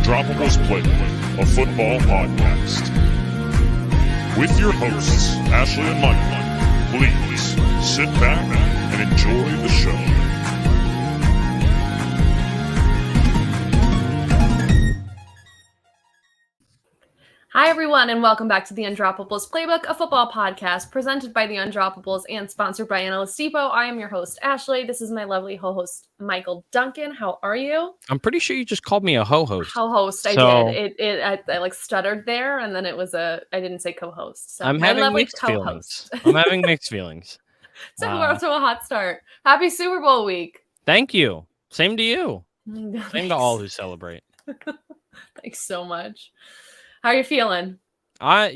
Undroppables Playbook, a football podcast. With your hosts, Ashley and Michael, please sit back and enjoy the show. Hi, everyone, and welcome back to the Undroppables Playbook, a football podcast presented by the Undroppables and sponsored by Analyst Depot. I am your host, Ashley. This is my lovely ho-host, Michael Duncan. How are you? I'm pretty sure you just called me a ho-host. Ho-host, I did. I like stuttered there, and then it was I didn't say co-host. So I'm having mixed feelings. I'm having mixed feelings. So we're off to a hot start. Happy Super Bowl week. Thank you. Same to you. Thanks. Same to all who celebrate. Thanks so much. How are you feeling? It's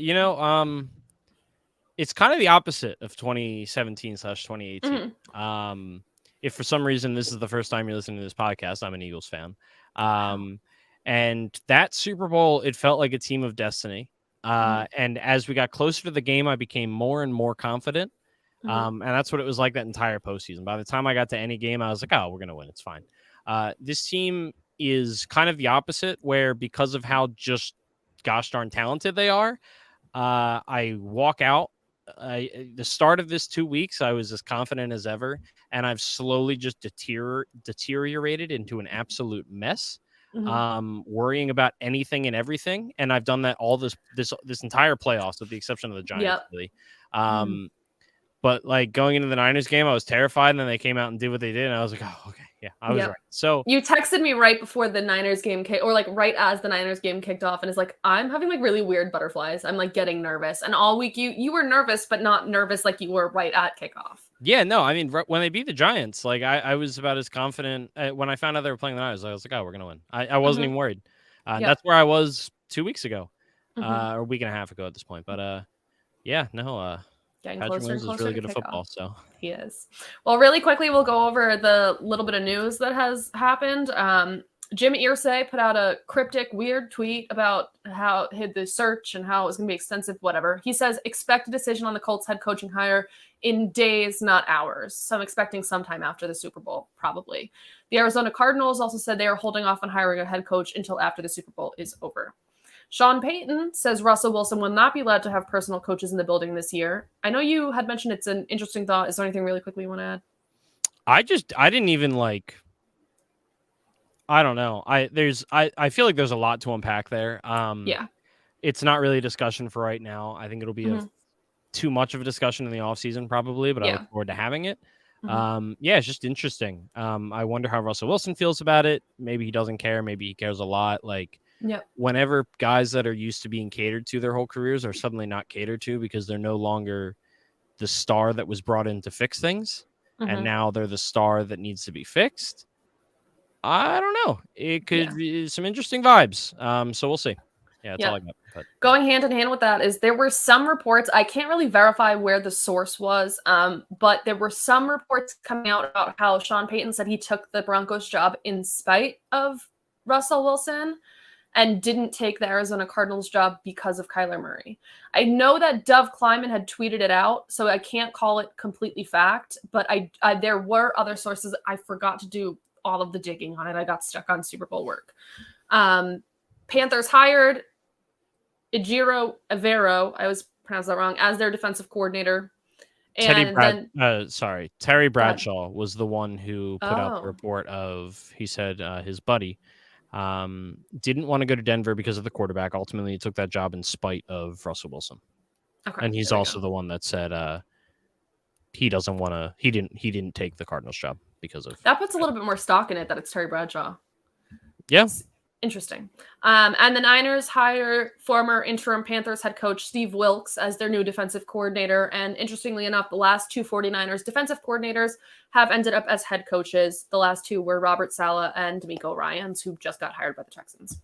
kind of the opposite of 2017/2018. Mm-hmm. If for some reason this is the first time you're listening to this podcast, I'm an Eagles fan. And that Super Bowl, it felt like a team of destiny. And as we got closer to the game, I became more and more confident. And that's what it was like that entire postseason. By the time I got to any game, I was like, oh, we're going to win. It's fine. This team is kind of the opposite, where because of how just gosh darn talented they are, I walk out. The start of this 2 weeks, I was as confident as ever, and I've slowly just deteriorated into an absolute mess. Worrying about anything and everything, and I've done that all this entire playoffs, with the exception of the Giants. Really. But like going into the Niners game, I was terrified, and then they came out and did what they did, and I was like, oh, okay, yeah, I was right. So you texted me right before the Niners game or like right as the Niners game kicked off, and it's like, I'm having like really weird butterflies. I'm like getting nervous, and all week you were nervous, but not nervous like you were right at kickoff. Yeah, no, I mean, when they beat the Giants, like I was about as confident. When I found out they were playing the Niners, I was like, oh, we're gonna win. I wasn't even worried. That's where I was 2 weeks ago, or a week and a half ago at this point. But Getting Patrick closer and Mahomes closer is really to good at football, so he is. Well, really quickly, we'll go over the little bit of news that has happened. Jim Irsay put out a cryptic, weird tweet about how the search and how it was going to be extensive, whatever. He says, expect a decision on the Colts head coaching hire in days, not hours. So I'm expecting sometime after the Super Bowl, probably. The Arizona Cardinals also said they are holding off on hiring a head coach until after the Super Bowl is over. Sean Payton says Russell Wilson will not be allowed to have personal coaches in the building this year. I know you had mentioned it's an interesting thought. Is there anything really quickly you want to add? I didn't even like, I don't know. I feel like there's a lot to unpack there. It's not really a discussion for right now. I think it'll be too much of a discussion in the offseason probably, but I look forward to having it. It's just interesting. I wonder how Russell Wilson feels about it. Maybe he doesn't care. Maybe he cares a lot. Like, whenever guys that are used to being catered to their whole careers are suddenly not catered to because they're no longer the star that was brought in to fix things, and now they're the star that needs to be fixed. I don't know. It could be some interesting vibes. So we'll see. Yeah, that's all I got. But going hand in hand with that is there were some reports. I can't really verify where the source was, but there were some reports coming out about how Sean Payton said he took the Broncos job in spite of Russell Wilson and didn't take the Arizona Cardinals job because of Kyler Murray. I know that Dov Kleiman had tweeted it out, so I can't call it completely fact, but there were other sources. I forgot to do all of the digging on it. I got stuck on Super Bowl work. Panthers hired Ejiro Evero, I always pronounce that wrong, as their defensive coordinator. Terry Bradshaw was the one who put out the report of, he said his buddy didn't want to go to Denver because of the quarterback. Ultimately, he took that job in spite of Russell Wilson. Okay, and he's also the one that said he doesn't want to. He didn't take the Cardinals job because of that. Puts a little bit more stock in it that it's Terry Bradshaw. Yeah. Interesting. And the Niners hire former interim Panthers head coach Steve Wilks as their new defensive coordinator. And interestingly enough, the last two 49ers defensive coordinators have ended up as head coaches. The last two were Robert Saleh and D'Amico Ryans, who just got hired by the Texans.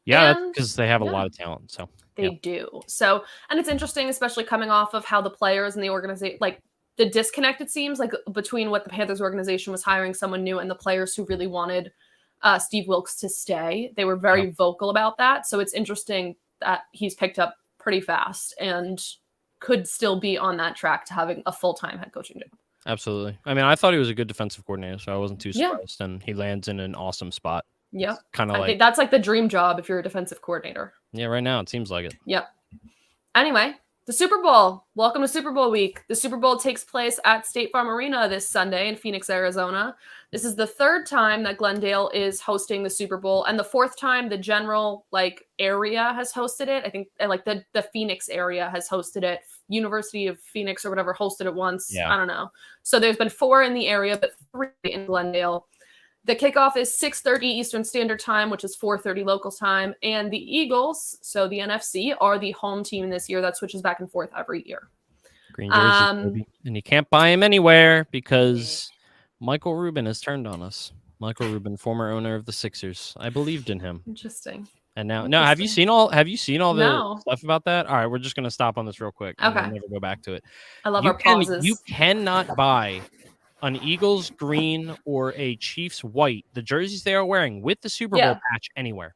Yeah, that's because they have a lot of talent. So they do. So, and it's interesting, especially coming off of how the players and the organization, like the disconnect, it seems like between what the Panthers organization was hiring someone new and the players who really wanted Steve Wilks to stay. They were very vocal about that. So it's interesting that he's picked up pretty fast and could still be on that track to having a full-time head coaching job. Absolutely. I mean, I thought he was a good defensive coordinator, so I wasn't too surprised. And he lands in an awesome spot. Yep. Kind of I like, think that's like the dream job if you're a defensive coordinator. yeah, right now it seems like it. Yep. Anyway, the Super Bowl. Welcome to Super Bowl week. The Super Bowl takes place at State Farm Arena this Sunday in Phoenix, Arizona. This is the third time that Glendale is hosting the Super Bowl, and the fourth time the general area has hosted it. I think the Phoenix area has hosted it. University of Phoenix or whatever hosted it once. Yeah. I don't know. So there's been 4 in the area, but 3 in Glendale. The kickoff is 6:30 Eastern Standard Time, which is 4:30 local time. And the Eagles, so the NFC, are the home team this year. That switches back and forth every year. Green jersey, baby. And you can't buy him anywhere because Michael Rubin has turned on us. Michael Rubin, former owner of the Sixers. I believed in him. Interesting. And now, no, have you seen all the No. stuff about that? All right, we're just gonna stop on this real quick. And Okay. we'll never go back to it. I love our pauses. You cannot buy an Eagles green or a Chiefs white, the jerseys they are wearing with the Super Bowl patch anywhere.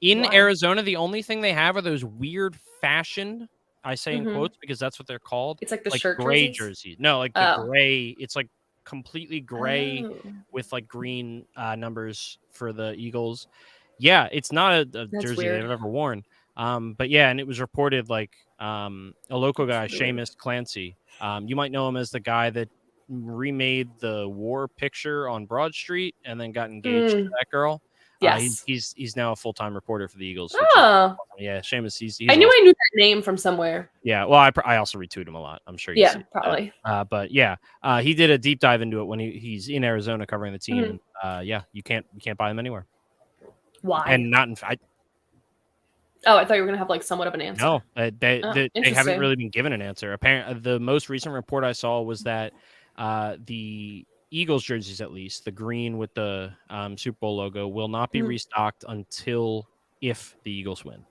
In Arizona, the only thing they have are those weird fashioned, I say in quotes because that's what they're called. It's like the shirt gray jerseys? No, like the gray. It's like completely gray with like green numbers for the Eagles. Yeah, it's not a jersey weird. they've ever worn. But yeah, and it was reported like a local guy, Seamus Clancy. You might know him as the guy that remade the war picture on Broad Street and then got engaged to that girl. Yes. He's now a full-time reporter for the Eagles. Oh. Yeah, Seamus. He's I knew I knew that name from somewhere. Yeah, well, I also retweet him a lot. I'm sure you see probably. But yeah, he did a deep dive into it when he's in Arizona covering the team. Yeah, you can't buy them anywhere. Why? And not in I thought you were gonna have like somewhat of an answer. No, they haven't really been given an answer. Apparently, the most recent report I saw was that the Eagles jerseys, at least the green with the Super Bowl logo, will not be restocked until if the Eagles win.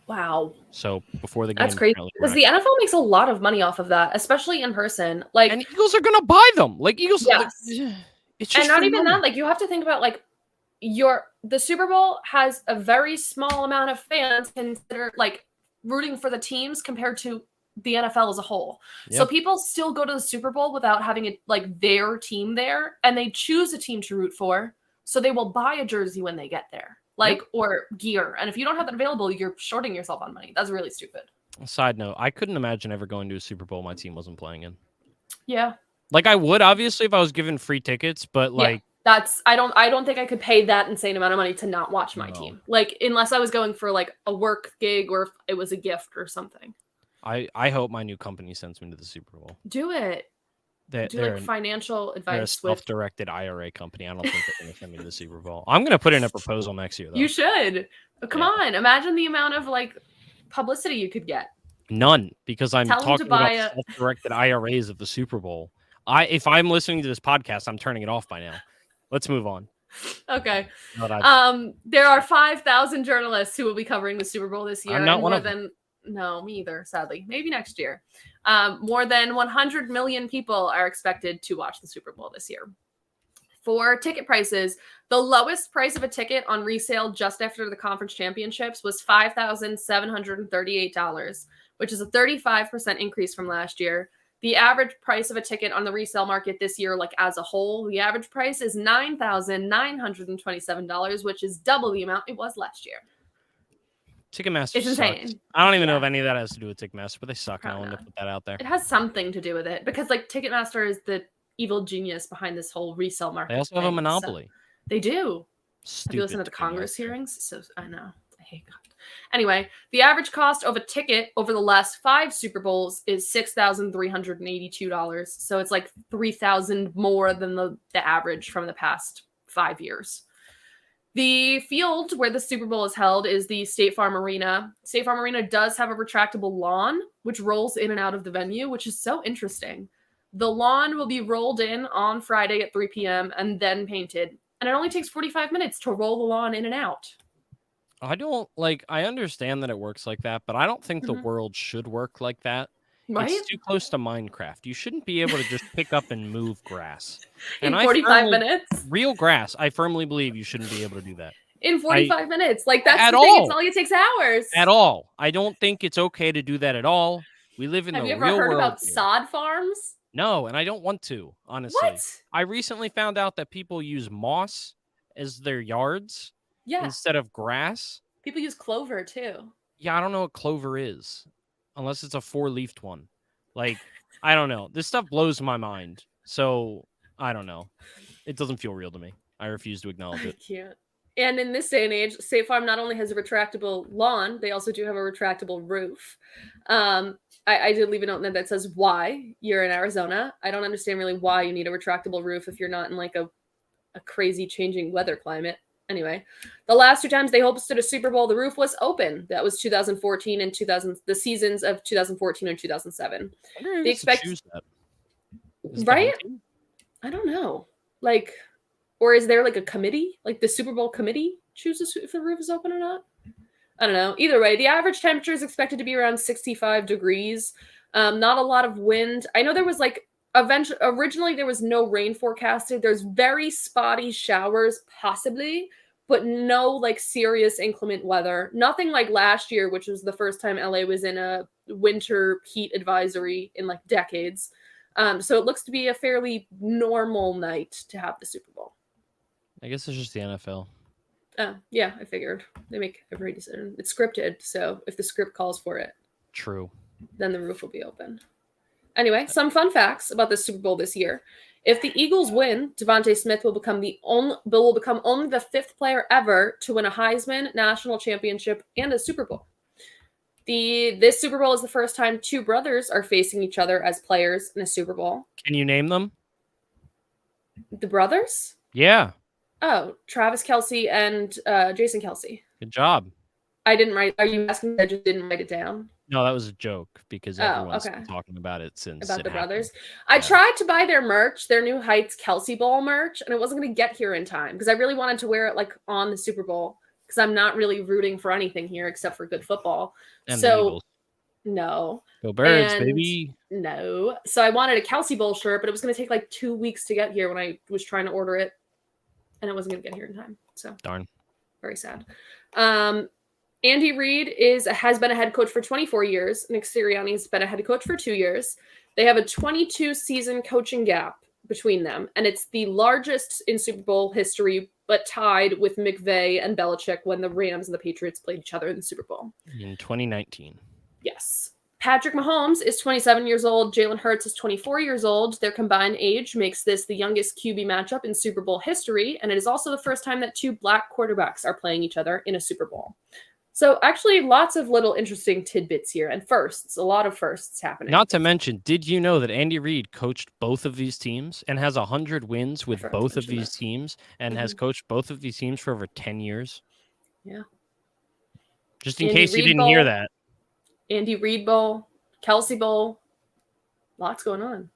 Wow. So before the game, that's crazy because the NFL makes a lot of money off of that, especially in person. Like, and Eagles are gonna buy them. Like Eagles, yes. It's just and not even that. Like, you have to think about like the Super Bowl has a very small amount of fans consider like rooting for the teams compared to the NFL as a whole. Yep. So people still go to the Super Bowl without having it like their team there, and they choose a team to root for. So they will buy a jersey when they get there, or gear. And if you don't have that available, you're shorting yourself on money. That's really stupid. Side note, I couldn't imagine ever going to a Super Bowl my team wasn't playing in. Yeah. Like I would obviously if I was given free tickets, but like I don't think I could pay that insane amount of money to not watch my team. Like unless I was going for like a work gig or if it was a gift or something. I hope my new company sends me to the Super Bowl. Do it. Do like financial advice. They're a self-directed IRA company. I don't think they're going to send me to the Super Bowl. I'm going to put in a proposal next year, though. You should. Come on. Imagine the amount of like publicity you could get. None, because I'm talking about self-directed IRAs of the Super Bowl. If I'm listening to this podcast, I'm turning it off by now. Let's move on. Okay. There are 5,000 journalists who will be covering the Super Bowl this year. I'm not one of them. No, me either, sadly. Maybe next year. More than 100 million people are expected to watch the Super Bowl this year. For ticket prices, the lowest price of a ticket on resale just after the conference championships was $5,738, which is a 35% increase from last year. The average price of a ticket on the resale market this year, like as a whole, the average price is $9,927, which is double the amount it was last year. Ticketmaster it's insane. Sucks. I don't even know if any of that has to do with Ticketmaster, but they suck. And I wanted to put that out there. It has something to do with it because like Ticketmaster is the evil genius behind this whole resale market. They also have a monopoly. So they do. Stupid. Have you listened to the Congress hearings? So I know. I hate God. Anyway, the average cost of a ticket over the last 5 Super Bowls is $6,382. So it's like $3,000 more than the average from the past 5 years. The field where the Super Bowl is held is the State Farm Arena. State Farm Arena does have a retractable lawn, which rolls in and out of the venue, which is so interesting. The lawn will be rolled in on Friday at 3 p.m. and then painted. And it only takes 45 minutes to roll the lawn in and out. I understand that it works like that, but I don't think the world should work like that. Right? It's too close to Minecraft. You shouldn't be able to just pick up and move grass. In 45 minutes? Real grass. I firmly believe you shouldn't be able to do that. In 45 minutes. Like, that's the thing. It's not like it takes hours. At all. I don't think it's okay to do that at all. We live in the real world. Have you ever heard about sod farms? No, and I don't want to, honestly. What? I recently found out that people use moss as their yards Yeah. instead of grass. People use clover too. Yeah, I don't know what clover is, unless it's a 4-leafed one. Like, I don't know. This stuff blows my mind. So, I don't know. It doesn't feel real to me. I refuse to acknowledge I it. can't. And in this day and age, State Farm not only has a retractable lawn, they also do have a retractable roof. I did leave a note in there that says why you're in Arizona. I don't understand really why you need a retractable roof if you're not in like a crazy changing weather climate. Anyway, the last 2 times they hosted a Super Bowl, the roof was open. That was 2014 and 2000, the seasons of 2014 and 2007. They expect choose that. Is it the home right? team? I don't know. Like, or is there like a committee? Like the Super Bowl committee chooses if the roof is open or not? I don't know. Either way, the average temperature is expected to be around 65 degrees. Not a lot of wind. I know there was like originally there was no rain forecasted. There's very spotty showers possibly, but no like serious inclement weather. Nothing like last year, which was the first time LA was in a winter heat advisory in like decades. So it looks to be a fairly normal night to have the Super Bowl. I guess it's just the NFL. Yeah, I figured. They make every decision. It's scripted, so if the script calls for it, True. then the roof will be open. Anyway, some fun facts about the Super Bowl this year. If the Eagles win, Devontae Smith will become only the 5th player ever to win a Heisman, national championship, and a Super Bowl. This Super Bowl is the first time 2 brothers are facing each other as players in a Super Bowl. Can you name them? The brothers? Yeah. Oh, Travis Kelce and Jason Kelce. Good job. I didn't write. Are you asking? I just didn't write it down. No, that was a joke because everyone's okay. been talking about it since About it the happened. brothers. I tried to buy their merch, their New Heights Kelsey Bowl merch, and it wasn't going to get here in time because I really wanted to wear it like on the Super Bowl because I'm not really rooting for anything here except for good football. And the so Eagles. no, Go Birds, And baby. no. So I wanted a Kelsey Bowl shirt, but it was going to take like 2 weeks to get here when I was trying to order it, and it wasn't going to get here in time. So Darn. very sad. Andy Reid has been a head coach for 24 years. Nick Sirianni has been a head coach for 2 years. They have a 22-season coaching gap between them, and it's the largest in Super Bowl history, but tied with McVay and Belichick when the Rams and the Patriots played each other in the Super Bowl. In 2019. Yes. Patrick Mahomes is 27 years old. Jalen Hurts is 24 years old. Their combined age makes this the youngest QB matchup in Super Bowl history, and it is also the first time that 2 black quarterbacks are playing each other in a Super Bowl. So actually lots of little interesting tidbits here and firsts, a lot of firsts happening. Not to mention, did you know that Andy Reid coached both of these teams and has 100 wins with both of these teams and has coached both of these teams for over 10 years? Yeah. Just in case you didn't hear that. Andy Reid Bowl, Kelsey Bowl, lots going on.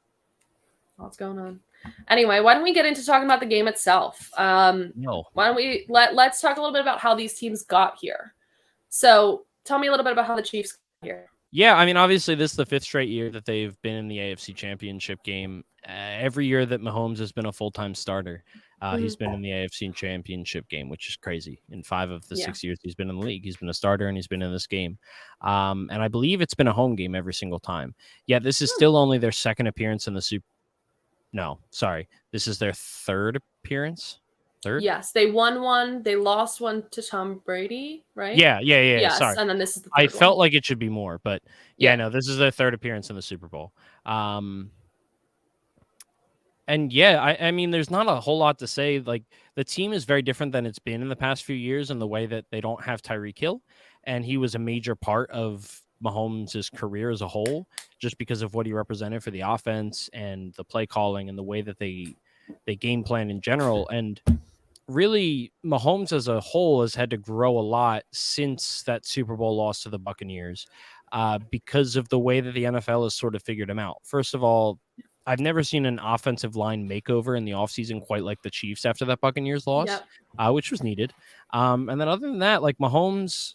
Anyway, why don't we get into talking about the game itself? No. Why don't we let's talk a little bit about how these teams got here. So tell me a little bit about how the Chiefs got here. Yeah, I mean, obviously, this is the 5th straight year that they've been in the AFC Championship game. Every year that Mahomes has been a full-time starter, he's been in the AFC Championship game, which is crazy. In 5 of the 6 years he's been in the league, he's been a starter and he's been in this game. And I believe it's been a home game every single time. Yeah, this is still only their 2nd appearance in the Super. No, sorry. This is their 3rd appearance. 3rd? Yes, they won one. They lost one to Tom Brady, right? Yeah. Yes, Sorry. and then this is the 3rd I felt one. like it should be more, but no, this is their 3rd appearance in the Super Bowl. And yeah, I mean, there's not a whole lot to say. Like, the team is very different than it's been in the past few years in the way that they don't have Tyreek Hill, and he was a major part of Mahomes' career as a whole, just because of what he represented for the offense and the play calling and the way that they game plan in general. And really, Mahomes as a whole has had to grow a lot since that Super Bowl loss to the Buccaneers because of the way that the NFL has sort of figured him out. First of all, I've never seen an offensive line makeover in the offseason quite like the Chiefs after that Buccaneers loss, which was needed. And then other than that, like Mahomes,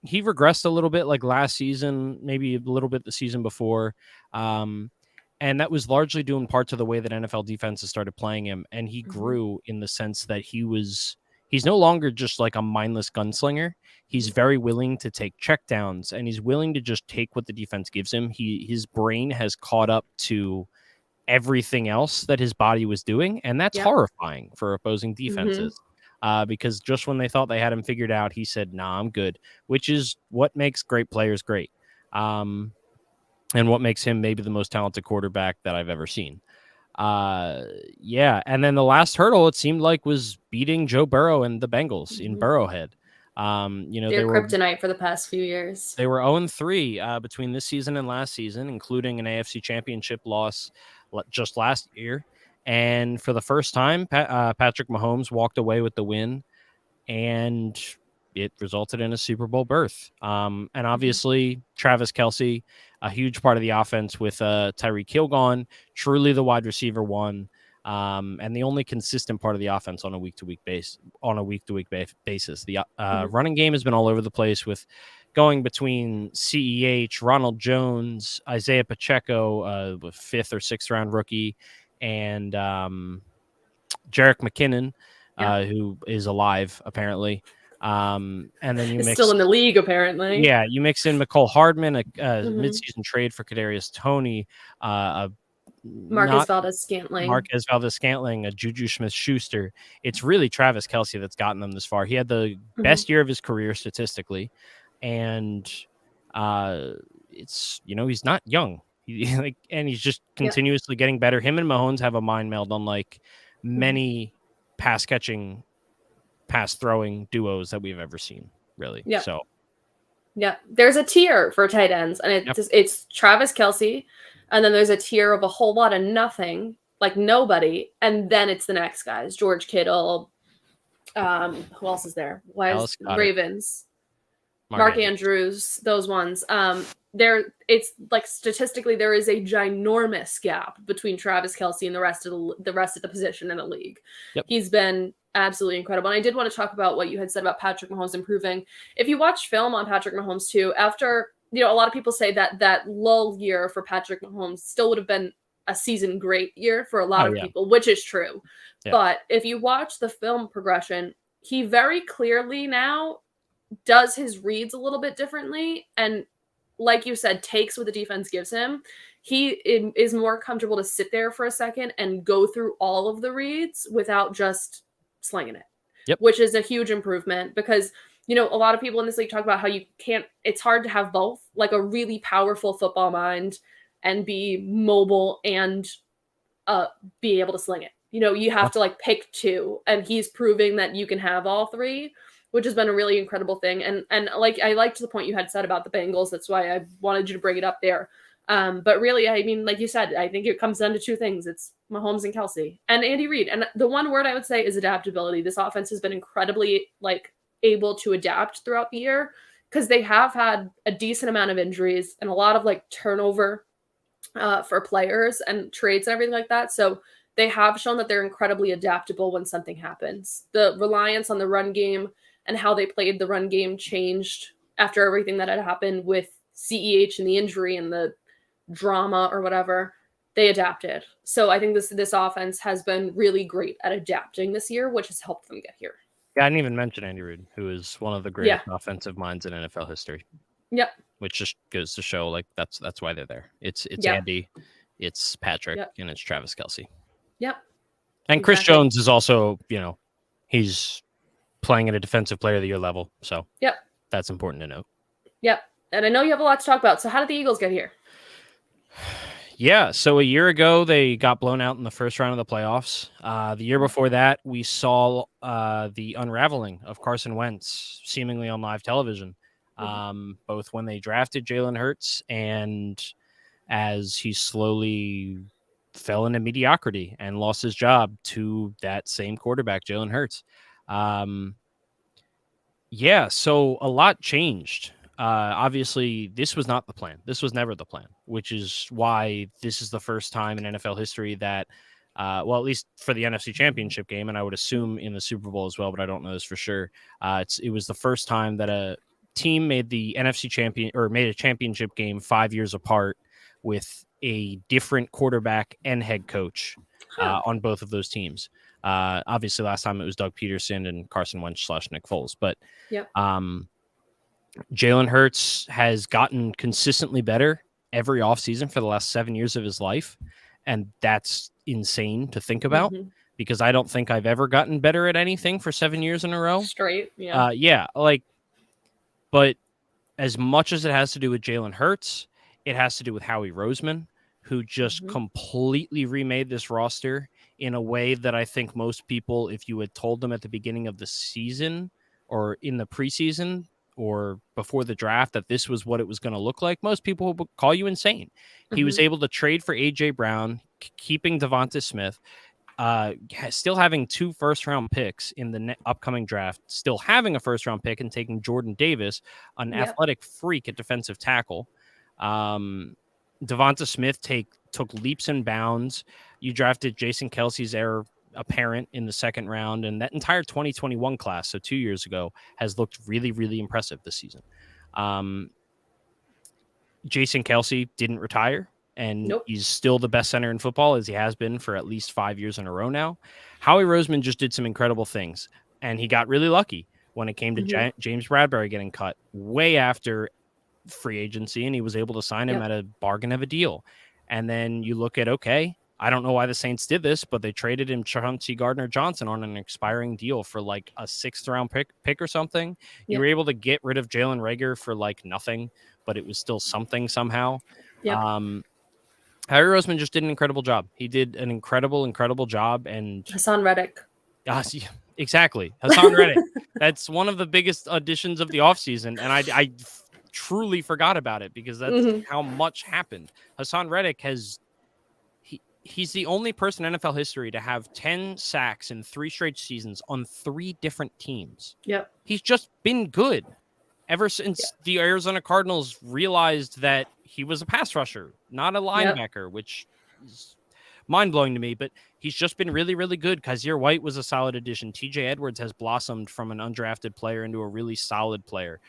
he regressed a little bit like last season, maybe a little bit the season before. And that was largely due in part to the way that NFL defenses started playing him. And he grew in the sense that he's no longer just like a mindless gunslinger. He's very willing to take checkdowns and he's willing to just take what the defense gives him. His brain has caught up to everything else that his body was doing. And that's horrifying for opposing defenses. because just when they thought they had him figured out, he said, "Nah, I'm good," which is what makes great players great, and what makes him maybe the most talented quarterback that I've ever seen. Yeah, and then the last hurdle it seemed like was beating Joe Burrow and the Bengals in Burrowhead. Their kryptonite for the past few years. They were 0-3 between this season and last season, including an AFC Championship loss just last year. And for the first time, Patrick Mahomes walked away with the win, and it resulted in a Super Bowl berth. And obviously, Travis Kelce, a huge part of the offense with Tyreek Hill gone, truly the wide receiver one, and the only consistent part of the offense on a week-to-week basis. The running game has been all over the place, with going between CEH, Ronald Jones, Isaiah Pacheco, a 5th or 6th round rookie, and Jerick McKinnon, who is alive apparently. And then you mix still in the league apparently. Yeah, you mix in McCole Hardman, a midseason trade for Kadarius Toney, Marquez Valdez-Scantling, a Juju Smith-Schuster. It's really Travis Kelce that's gotten them this far. He had the best year of his career statistically, and it's he's not young. And he's just continuously getting better. Him and Mahomes have a mind meld unlike many pass throwing duos that we've ever seen, really. Yeah. So there's a tier for tight ends, and it's Travis Kelce, and then there's a tier of a whole lot of nothing, like nobody, and then it's the next guys: George Kittle. Who else is there? Ravens, Mark Andrews, those ones. It's like statistically there is a ginormous gap between Travis Kelce and the rest of the position in the league. He's been absolutely incredible. And I did want to talk about what you had said about Patrick Mahomes improving. If you watch film on Patrick Mahomes too, after a lot of people say that lull year for Patrick Mahomes still would have been a season great year for a lot of people, which is true. But if you watch the film progression, he very clearly now does his reads a little bit differently, and like you said, takes what the defense gives him. He is more comfortable to sit there for a second and go through all of the reads without just slinging it, which is a huge improvement, because a lot of people in this league talk about how it's hard to have both, like a really powerful football mind and be mobile and be able to sling it. You have to like pick two, and he's proving that you can have all three, which has been a really incredible thing. And like, I liked the point you had said about the Bengals. That's why I wanted you to bring it up there. But really, I mean, like you said, I think it comes down to two things. It's Mahomes and Kelce and Andy Reid. And the one word I would say is adaptability. This offense has been incredibly able to adapt throughout the year, because they have had a decent amount of injuries and a lot of turnover for players and trades and everything like that. So they have shown that they're incredibly adaptable when something happens. The reliance on the run game and how they played the run game changed after everything that had happened with CEH and the injury and the drama or whatever. They adapted. So I think this offense has been really great at adapting this year, which has helped them get here. Yeah, I didn't even mention Andy Reid, who is one of the greatest offensive minds in NFL history. Yep. Which just goes to show that's why they're there. It's Andy, it's Patrick, and it's Travis Kelce. Yep. And Chris Jones is also, he's playing at a defensive player of the year level. So that's important to note. Yep. And I know you have a lot to talk about. So how did the Eagles get here? Yeah, so a year ago, they got blown out in the first round of the playoffs. The year before that, we saw the unraveling of Carson Wentz seemingly on live television, both when they drafted Jalen Hurts and as he slowly fell into mediocrity and lost his job to that same quarterback, Jalen Hurts. So a lot changed. Obviously, this was not the plan. This was never the plan, which is why this is the first time in NFL history that, at least for the NFC Championship game, and I would assume in the Super Bowl as well, but I don't know this for sure. It was the first time that a team made the NFC made a championship game 5 years apart with a different quarterback and head coach on both of those teams. Obviously, last time it was Doug Peterson and Carson Wentz / Nick Foles, but Jalen Hurts has gotten consistently better every offseason for the last 7 years of his life. And that's insane to think about because I don't think I've ever gotten better at anything for 7 years in a row. Straight, yeah. But as much as it has to do with Jalen Hurts, it has to do with Howie Roseman, who just completely remade this roster in a way that I think most people, if you had told them at the beginning of the season or in the preseason or before the draft that this was what it was going to look like, most people would call you insane. He was able to trade for A.J. Brown, keeping Devonta Smith, still having 2 first-round picks in the upcoming draft, still having a first-round pick and taking Jordan Davis, an athletic freak at defensive tackle. Devonta Smith took leaps and bounds. You drafted Jason Kelsey's heir apparent in the 2nd round, and that entire 2021 class, so 2 years ago, has looked really, really impressive this season. Jason Kelsey didn't retire, and he's still the best center in football, as he has been for at least 5 years in a row now. Howie Roseman just did some incredible things, and he got really lucky when it came to James Bradbury getting cut way after free agency, and he was able to sign him at a bargain of a deal. And then you look at, I don't know why the Saints did this, but they traded him Chauncey Gardner-Johnson on an expiring deal for like a 6th-round pick or something. You were able to get rid of Jalen Reagor for like nothing, but it was still something somehow. Harry Roseman just did an incredible job. He did an incredible job. And Hassan Reddick. Exactly. Hassan Reddick. That's one of the biggest additions of the offseason. And I truly forgot about it because that's how much happened. Hassan Reddick he's the only person in NFL history to have 10 sacks in 3 straight seasons on 3 different teams. Yep. He's just been good ever since the Arizona Cardinals realized that he was a pass rusher, not a linebacker, which is mind-blowing to me, but he's just been really, really good. Kaiser White was a solid addition. TJ Edwards has blossomed from an undrafted player into a really solid player.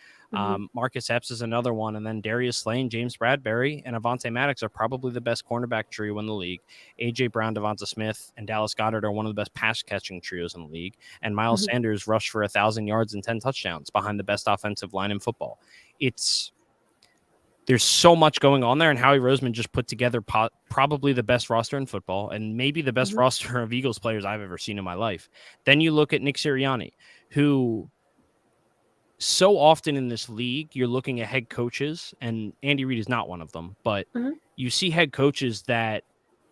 Marcus Epps is another one, and then Darius Slay, James Bradbury, and Avonte Maddox are probably the best cornerback trio in the league. A.J. Brown, Devonta Smith, and Dallas Goedert are one of the best pass-catching trios in the league, and Miles Sanders rushed for 1,000 yards and 10 touchdowns behind the best offensive line in football. There's so much going on there, and Howie Roseman just put together probably the best roster in football and maybe the best roster of Eagles players I've ever seen in my life. Then you look at Nick Sirianni, who so often in this league, you're looking at head coaches, and Andy Reid is not one of them, but you see head coaches that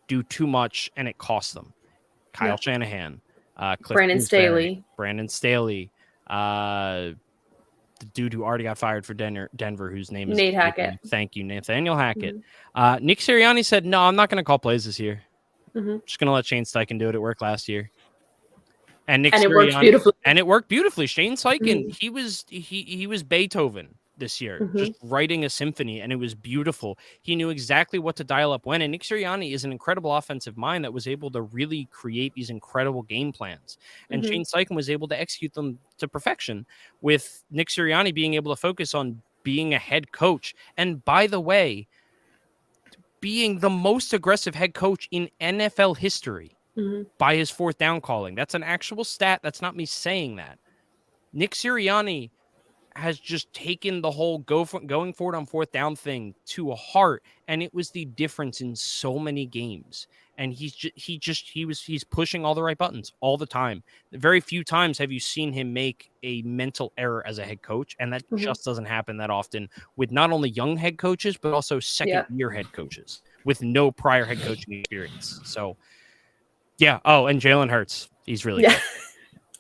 do too much and it costs them. Kyle Shanahan, Brandon Staley, the dude who already got fired for Denver, whose name is Nate Hackett. Thank you, Nathaniel Hackett. Nick Sirianni said, "No, I'm not going to call plays this year. Just going to let Shane Steichen do it. It worked last year." And it worked beautifully. And it worked beautifully. Shane Steichen, he was Beethoven this year, just writing a symphony, and it was beautiful. He knew exactly what to dial up when. And Nick Sirianni is an incredible offensive mind that was able to really create these incredible game plans. And Shane Steichen was able to execute them to perfection, with Nick Sirianni being able to focus on being a head coach. And by the way, being the most aggressive head coach in NFL history. By his 4th down calling. That's an actual stat. That's not me saying that. Nick Sirianni has just taken the whole going forward on 4th down thing to a heart, and it was the difference in so many games. And he's pushing all the right buttons all the time. Very few times have you seen him make a mental error as a head coach, and that just doesn't happen that often with not only young head coaches but also second-year head coaches with no prior head coaching experience. So. Yeah. Oh, and Jalen Hurts. He's really good.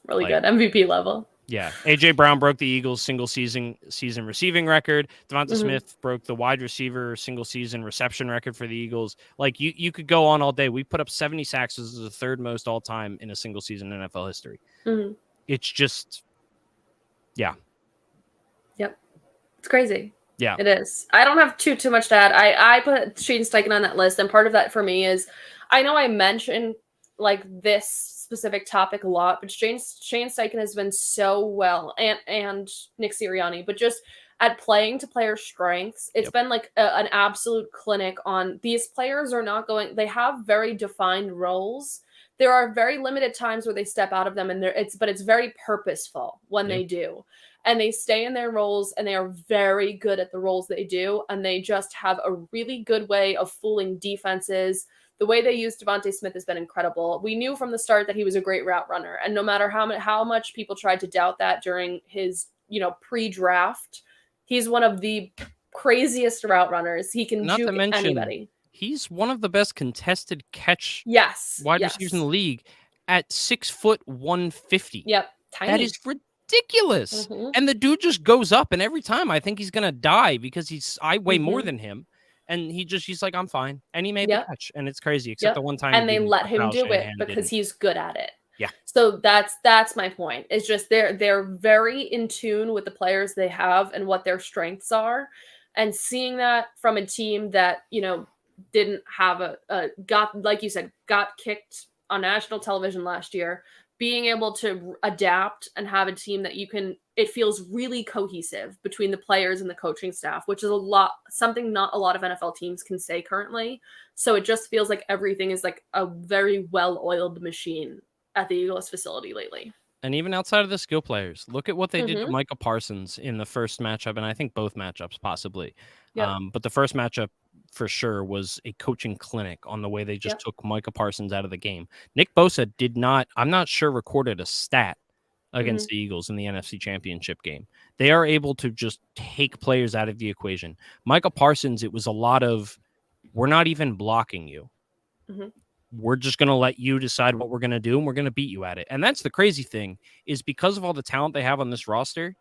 Really good. MVP level. Yeah. A.J. Brown broke the Eagles' single season receiving record. Devonta Smith broke the wide receiver single season reception record for the Eagles. Like, you could go on all day. We put up 70 sacks. This is the 3rd most all time in a single season in NFL history. It's just, Yep. It's crazy. Yeah. It is. I don't have too much to add. I put Shane Steichen on that list, and part of that for me is I know I mentioned like this specific topic a lot, but Shane Steichen has been so well, and Nick Sirianni, but just at playing to player strengths. It's been like an absolute clinic on these players are not going, they have very defined roles. There are very limited times where they step out of them, and it's very purposeful when they do. And they stay in their roles, and they are very good at the roles they do. And they just have a really good way of fooling defenses. the way they use Devontae Smith has been incredible. We knew from the start that he was a great route runner, and no matter how much people tried to doubt that during his, pre-draft, he's one of the craziest route runners. He can Not to juke mention, anybody. he's one of the best contested catch Yes. wide receivers in the league at 6'150". Yep. Tiny. That is ridiculous. And the dude just goes up, and every time I think he's gonna die because I weigh more than him. And he's like, I'm fine. And he made the catch. And it's crazy, except the one time. And they let him do it because he's good at it. Yeah. So that's my point. It's just they're very in tune with the players they have and what their strengths are. And seeing that from a team that, didn't have like you said, got kicked on national television last year, being able to adapt and have a team that it feels really cohesive between the players and the coaching staff, which is something not a lot of NFL teams can say currently. So it just feels like everything is like a very well-oiled machine at the Eagles facility lately. And even outside of the skill players, look at what they did to Micah Parsons in the first matchup, and I think both matchups possibly. Yep. But the first matchup for sure was a coaching clinic on the way they just took Micah Parsons out of the game. Nick Bosa I'm not sure, recorded a stat against the Eagles in the NFC Championship game. They are able to just take players out of the equation. Micah Parsons, it was a lot of, we're not even blocking you. We're just going to let you decide what we're going to do, and we're going to beat you at it. And that's the crazy thing, is because of all the talent they have on this roster,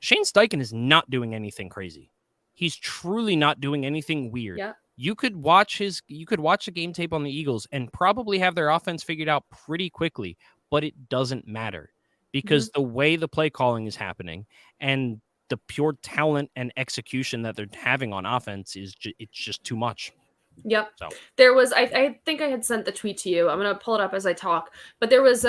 Shane Steichen is not doing anything crazy. He's truly not doing anything weird. Yeah. You could watch the game tape on the Eagles and probably have their offense figured out pretty quickly, but it doesn't matter because the way the play calling is happening and the pure talent and execution that they're having on offense it's just too much. Yep. So there was, I think I had sent the tweet to you. I'm going to pull it up as I talk, but there was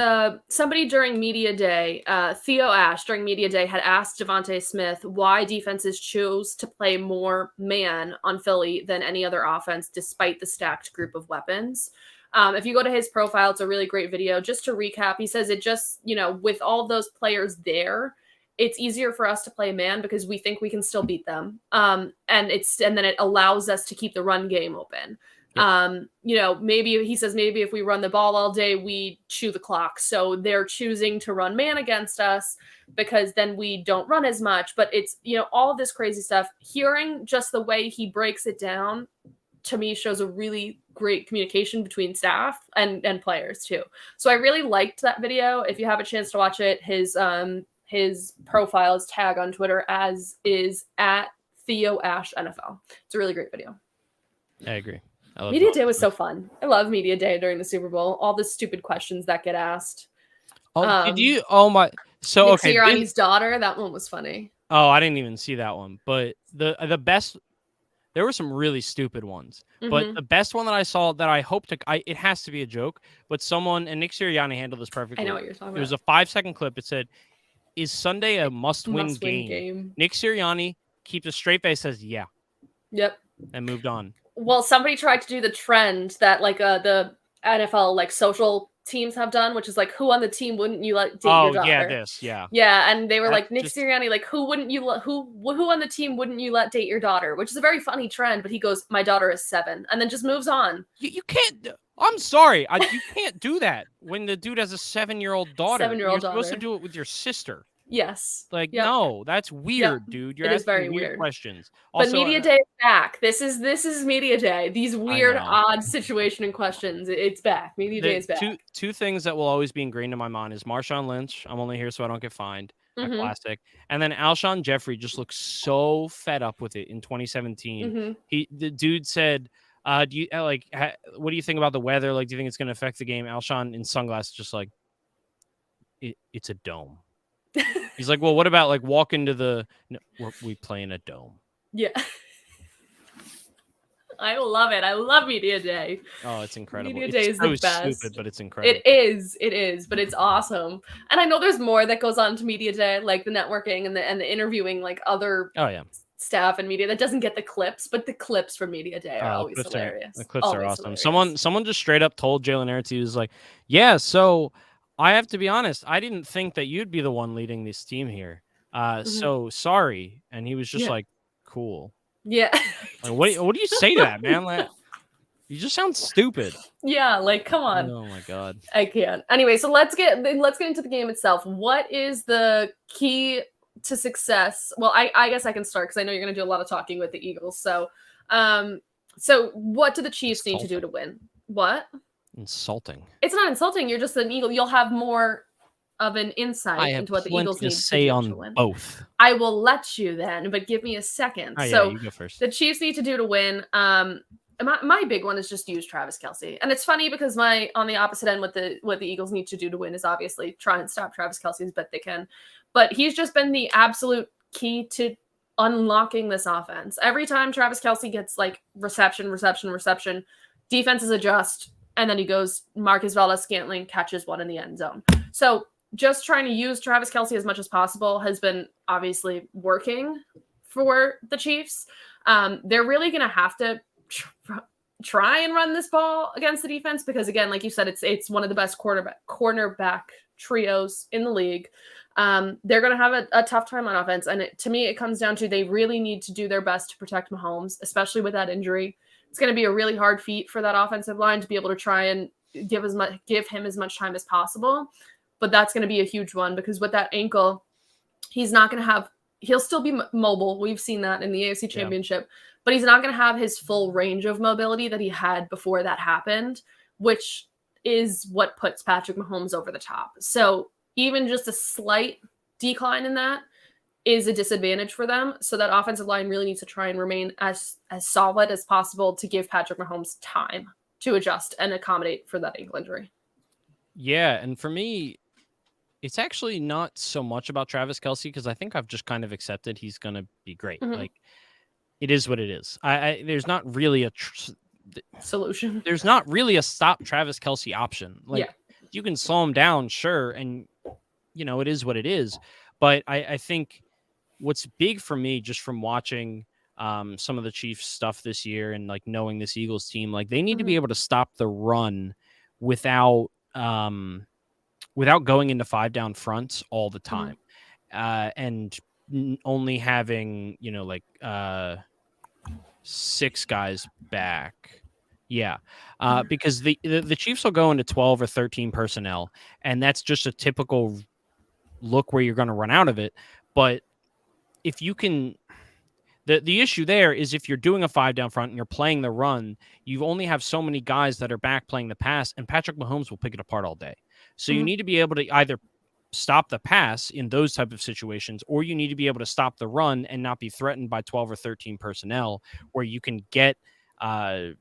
somebody during media day, Theo Ash during media day had asked Devontae Smith why defenses chose to play more man on Philly than any other offense, despite the stacked group of weapons. If you go to his profile, it's a really great video. Just to recap, he says it just, with all those players there, it's easier for us to play man because we think we can still beat them. And then it allows us to keep the run game open. Yep. Maybe he says, maybe if we run the ball all day, we chew the clock. So they're choosing to run man against us because then we don't run as much, but it's, all of this crazy stuff. Hearing just the way he breaks it down to me shows a really great communication between staff and players too. So I really liked that video. If you have a chance to watch it, his profile is tagged on Twitter as is at Theo Ash NFL. It's a really great video. I agree. Media Day was so fun. I love Media Day during the Super Bowl. All the stupid questions that get asked. Oh, did you? Oh my! So Nick okay, Sirianni's daughter. That one was funny. Oh, I didn't even see that one. But the best. There were some really stupid ones, but the best one that I saw that I hope it has to be a joke, but someone, and Nick Sirianni handled this perfectly. I know what you're talking about. It was a 5-second clip. It said, "Is Sunday a must-win game?" Nick Sirianni keeps a straight face, says, "Yeah." Yep. And moved on. Well, somebody tried to do the trend that the NFL social teams have done, which is who on the team wouldn't you let date your daughter? Yeah, and they were Nick Sirianni, who wouldn't you who on the team wouldn't you let date your daughter? Which is a very funny trend, but he goes, "My daughter is 7," and then just moves on. You can't. I'm sorry, you can't do that when the dude has a 7-year-old daughter. You're supposed to do it with your sister. Yes. No, that's weird, dude. You're asking very weird questions. Also, but Media Day is back. This is Media Day. These weird, odd situation and questions. It's back. Media Day is back. Two things that will always be ingrained in my mind is Marshawn Lynch. I'm only here so I don't get fined. A classic. And then Alshon Jeffrey just looks so fed up with it in 2017. The dude said, do you what do you think about the weather? Do you think it's going to affect the game? Alshon in sunglasses, just it's a dome. He's like, well, what about walk into the? No, we play in a dome. Yeah, I love it. I love Media Day. Oh, it's incredible. Media Day is the best. Stupid, but it's incredible. It is, but it's awesome. And I know there's more that goes on to Media Day, like the networking and the interviewing, other. Oh yeah. Staff and media that doesn't get the clips, but the clips from Media Day are always hilarious. The clips are awesome. Hilarious. Someone just straight up told Jalen Hurts, he was like, "Yeah, so." I have to be honest. I didn't think that you'd be the one leading this team here. So sorry. And he was just cool. Yeah. What do you say to that, man? You just sound stupid. Yeah, like come on. Oh my god. I can't. Anyway, so let's get into the game itself. What is the key to success? Well, I guess I can start because I know you're going to do a lot of talking with the Eagles. So, so what do the Chiefs need to do to win? What? Insulting. It's not insulting. You're just an Eagle. You'll have more of an insight into what the Eagles need to do to win. Both. I will let you then, but give me a second. Oh, so yeah, you go first. The Chiefs need to do to win. My big one is just use Travis Kelce, and it's funny because on the opposite end, what the Eagles need to do to win is obviously try and stop Travis Kelce as best they can, but he's just been the absolute key to unlocking this offense. Every time Travis Kelce gets like reception, defenses adjust, and then he goes Marcus Valdes-Scantling catches one in the end zone. So just trying to use Travis Kelce as much as possible has been obviously working for the Chiefs. They're really going to have to try and run this ball against the defense because, again, like you said, it's one of the best cornerback trios in the league. They're going to have a tough time on offense. And to me, it comes down to they really need to do their best to protect Mahomes, especially with that injury. It's going to be a really hard feat for that offensive line to be able to try and give him as much time as possible. But that's going to be a huge one because with that ankle, he'll still be mobile. We've seen that in the AFC Championship, but he's not going to have his full range of mobility that he had before that happened, which is what puts Patrick Mahomes over the top. So even just a slight decline in that is a disadvantage for them. So that offensive line really needs to try and remain as solid as possible to give Patrick Mahomes time to adjust and accommodate for that ankle injury. Yeah, and for me, it's actually not so much about Travis Kelce because I think I've just kind of accepted he's going to be great. Mm-hmm. Like, it is what it is. There's not really a solution. There's not really a stop Travis Kelce option. Like, you can slow him down, sure, and it is what it is. But I think what's big for me, just from watching some of the Chiefs stuff this year and like knowing this Eagles team, like they need to be able to stop the run without going into 5-down fronts all the time, and only having 6 guys back. Because the Chiefs will go into 12 or 13 personnel, and that's just a typical look where you're going to run out of it. But if you can, the issue there is if you're doing a 5-down front and you're playing the run, you only have so many guys that are back playing the pass, and Patrick Mahomes will pick it apart all day. So you need to be able to either stop the pass in those type of situations, or you need to be able to stop the run and not be threatened by 12 or 13 personnel, where you can get there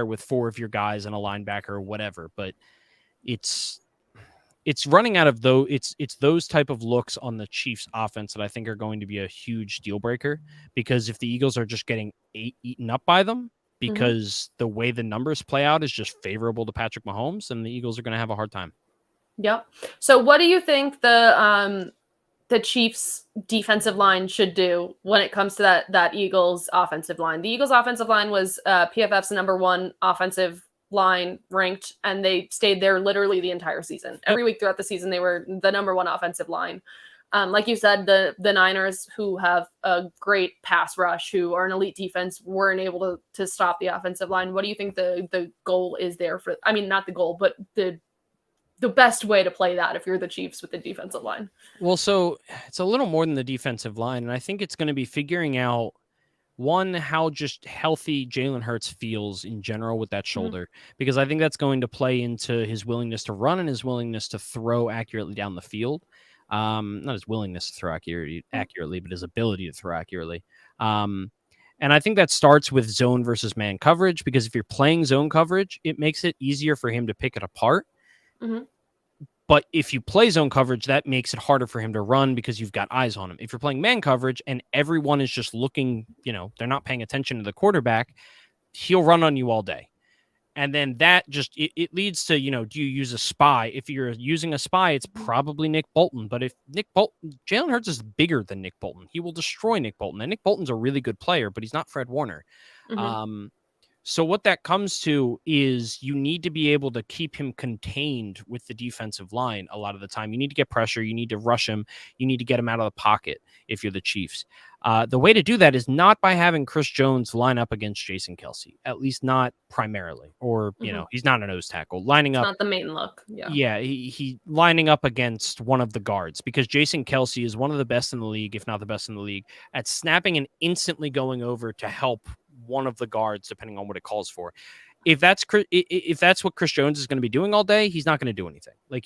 with 4 of your guys and a linebacker or whatever. But it's running out of it's those type of looks on the Chiefs offense that I think are going to be a huge deal breaker, because if the Eagles are just getting eaten up by them because the way the numbers play out is just favorable to Patrick Mahomes, then the Eagles are going to have a hard time. Yep. So what do you think the Chiefs defensive line should do when it comes to that Eagles offensive line? The Eagles offensive line was PFF's #1 offensive line ranked, and they stayed there literally the entire season. Every week throughout the season, they were the #1 offensive line. Like you said, the Niners, who have a great pass rush, who are an elite defense, weren't able to stop the offensive line. What do you think the goal is there for? I mean, not the goal, but the best way to play that if you're the Chiefs with the defensive line? Well, so it's a little more than the defensive line, and I think it's going to be figuring out, one, how just healthy Jalen Hurts feels in general with that shoulder, because I think that's going to play into his willingness to run and his willingness to throw accurately down the field. Not his willingness to throw accurately, but his ability to throw accurately. And I think that starts with zone versus man coverage, because if you're playing zone coverage, it makes it easier for him to pick it apart. But if you play zone coverage, that makes it harder for him to run because you've got eyes on him. If you're playing man coverage and everyone is just looking, they're not paying attention to the quarterback, he'll run on you all day. And then that just, it leads to, do you use a spy? If you're using a spy, it's probably Nick Bolton. But if Jalen Hurts is bigger than Nick Bolton, he will destroy Nick Bolton. And Nick Bolton's a really good player, but he's not Fred Warner. So what that comes to is you need to be able to keep him contained with the defensive line a lot of the time. You need to get pressure. You need to rush him. You need to get him out of the pocket if you're the Chiefs. The way to do that is not by having Chris Jones line up against Jason Kelce, at least not primarily, or, you know, he's not a nose tackle. Lining It's up. not the main look. Yeah. Yeah, he lining up against one of the guards, because Jason Kelce is one of the best in the league, if not the best in the league, at snapping and instantly going over to help one of the guards, depending on what it calls for. If that's what Chris Jones is going to be doing all day, he's not going to do anything. Like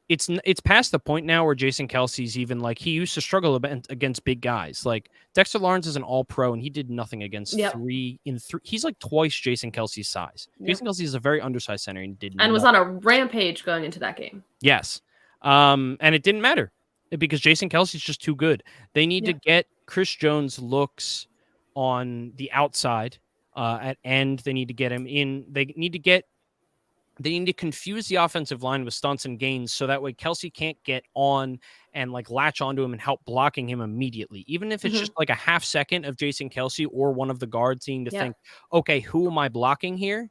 it's past the point now where Jason Kelce's even like, he used to struggle against big guys. Like Dexter Lawrence is an all-pro and he did nothing against three. He's like twice Jason Kelce's size. Jason Kelce is a very undersized center and was on a rampage going into that game. Yes. And it didn't matter because Jason Kelce's just too good. They need to get Chris Jones looks on the outside at end. They need to get him in. They need to confuse the offensive line with stunts and gains so that way Kelce can't get on and like latch onto him and help blocking him immediately. Even if it's just like a half second of Jason Kelce or one of the guards needing to think, okay, who am I blocking here?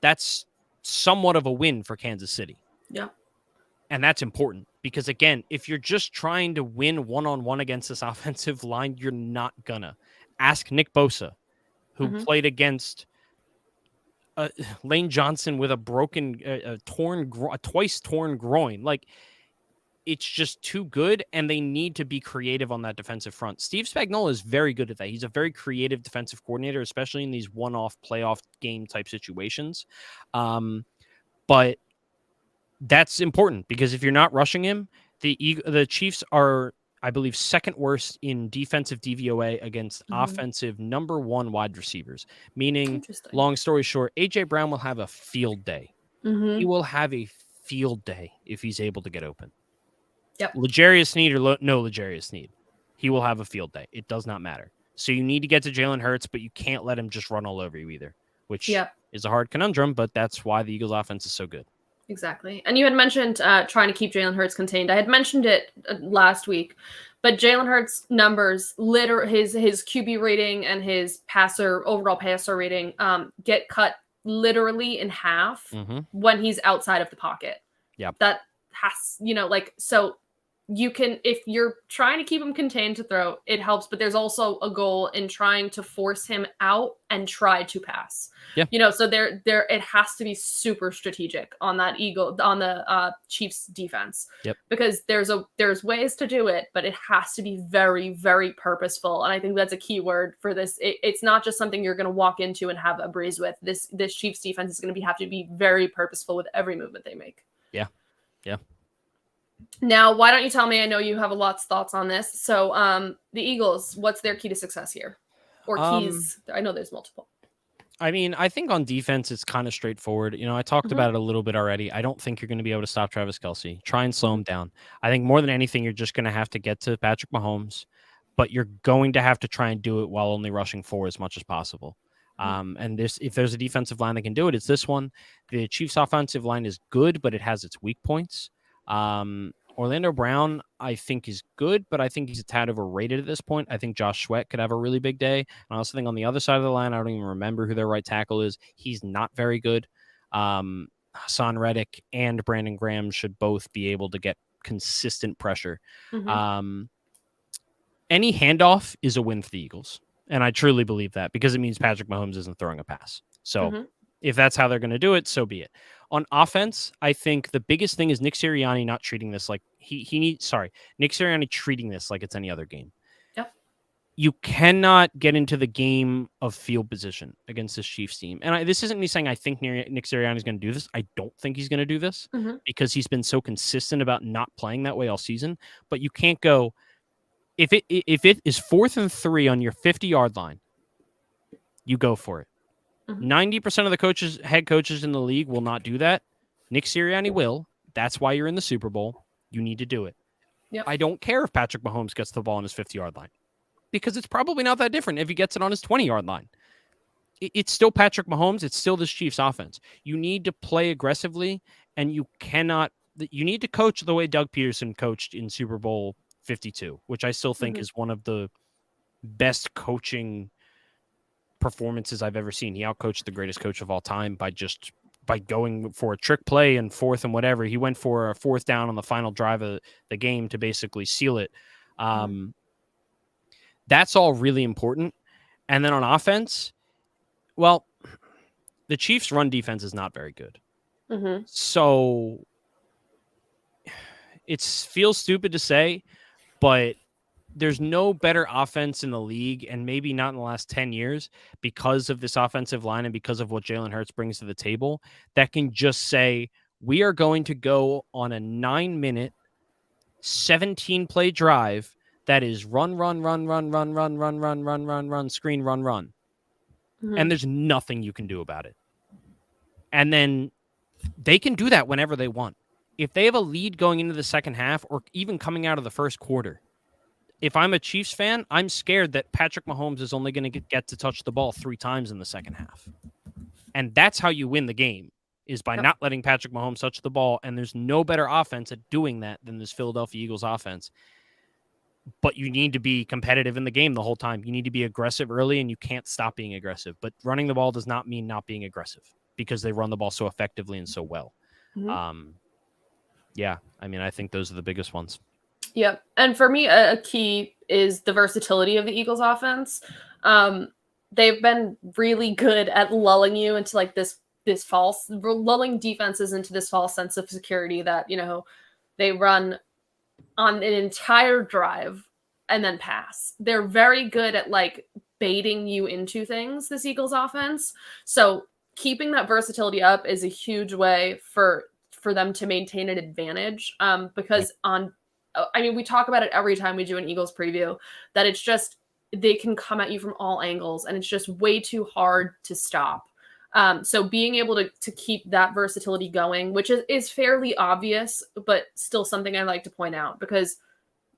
That's somewhat of a win for Kansas City. Yeah. And that's important because, again, if you're just trying to win one-on-one against this offensive line, you're not gonna. Ask Nick Bosa, who played against Lane Johnson with a broken, twice torn groin. Like, it's just too good, and they need to be creative on that defensive front. Steve Spagnuolo is very good at that. He's a very creative defensive coordinator, especially in these one-off playoff game type situations. But that's important because if you're not rushing him, the Chiefs are, I believe, second worst in defensive DVOA against offensive number one wide receivers. Meaning, long story short, A.J. Brown will have a field day. He will have a field day if he's able to get open. Yep. L'Jarius Sneed or no L'Jarius Sneed, he will have a field day. It does not matter. So you need to get to Jalen Hurts, but you can't let him just run all over you either, which is a hard conundrum, but that's why the Eagles offense is so good. Exactly. And you had mentioned trying to keep Jalen Hurts contained. I had mentioned it last week, but Jalen Hurts' numbers, his QB rating and his overall passer rating get cut literally in half when he's outside of the pocket. Yeah. That has, so you can, if you're trying to keep him contained to throw, it helps, but there's also a goal in trying to force him out and try to pass. Yeah. So there it has to be super strategic on the Chiefs defense. Yep. Because there's ways to do it, but it has to be very, very purposeful. And I think that's a key word for this. It's not just something you're going to walk into and have a breeze with. This Chiefs defense is going to have to be very purposeful with every movement they make. Yeah. Yeah. Now, why don't you tell me? I know you have lots of thoughts on this. So, the Eagles, what's their key to success here? Or keys? I know there's multiple. I mean, I think on defense, it's kind of straightforward. I talked about it a little bit already. I don't think you're going to be able to stop Travis Kelce. Try and slow him down. I think more than anything, you're just going to have to get to Patrick Mahomes, but you're going to have to try and do it while only rushing 4 as much as possible. And if there's a defensive line that can do it, it's this one. The Chiefs' offensive line is good, but it has its weak points. Orlando Brown, I think, is good, but I think he's a tad overrated at this point. I think Josh Sweat could have a really big day. And I also think on the other side of the line, I don't even remember who their right tackle is. He's not very good. Hassan Reddick and Brandon Graham should both be able to get consistent pressure. Any handoff is a win for the Eagles. And I truly believe that because it means Patrick Mahomes isn't throwing a pass. So if that's how they're going to do it, so be it. On offense, I think the biggest thing is Nick Sirianni not treating this like Nick Sirianni treating this like it's any other game. Yep. You cannot get into the game of field position against this Chiefs team. And this isn't me saying I think Nick Sirianni is going to do this. I don't think he's going to do this because he's been so consistent about not playing that way all season. But you can't go if it is 4th and 3 on your 50-yard line, you go for it. 90% of the head coaches in the league will not do that. Nick Sirianni will. That's why you're in the Super Bowl. You need to do it. Yep. I don't care if Patrick Mahomes gets the ball on his 50-yard line because it's probably not that different if he gets it on his 20-yard line. It's still Patrick Mahomes. It's still this Chiefs offense. You need to play aggressively, and you need to coach the way Doug Peterson coached in Super Bowl 52, which I still think is one of the best coaching performances I've ever seen. He outcoached the greatest coach of all time by going for a trick play and fourth and whatever. He went for a fourth down on the final drive of the game to basically seal it. That's all really important. And then on offense, well, the Chiefs' run defense is not very good. So it feels stupid to say, but there's no better offense in the league, and maybe not in the last 10 years, because of this offensive line and because of what Jalen Hurts brings to the table, that can just say, we are going to go on a 9-minute, 17-play drive that is run, screen, run. And there's nothing you can do about it. And then they can do that whenever they want. If they have a lead going into the second half or even coming out of the first quarter, if I'm a Chiefs fan, I'm scared that Patrick Mahomes is only going to get to touch the ball 3 times in the second half. And that's how you win the game, is by not letting Patrick Mahomes touch the ball. And there's no better offense at doing that than this Philadelphia Eagles offense. But you need to be competitive in the game the whole time. You need to be aggressive early, and you can't stop being aggressive. But running the ball does not mean not being aggressive, because they run the ball so effectively and so well. Yeah, I mean, I think those are the biggest ones. Yep. And for me, a key is the versatility of the Eagles offense. They've been really good at lulling you into like this lulling defenses into this false sense of security that, you know, they run on an entire drive and then pass. They're very good at like baiting you into things, this Eagles offense. So keeping that versatility up is a huge way for them to maintain an advantage. Because we talk about it every time we do an Eagles preview, that it's just, they can come at you from all angles and it's just way too hard to stop. So being able to keep that versatility going, which is fairly obvious, but still something I like to point out, because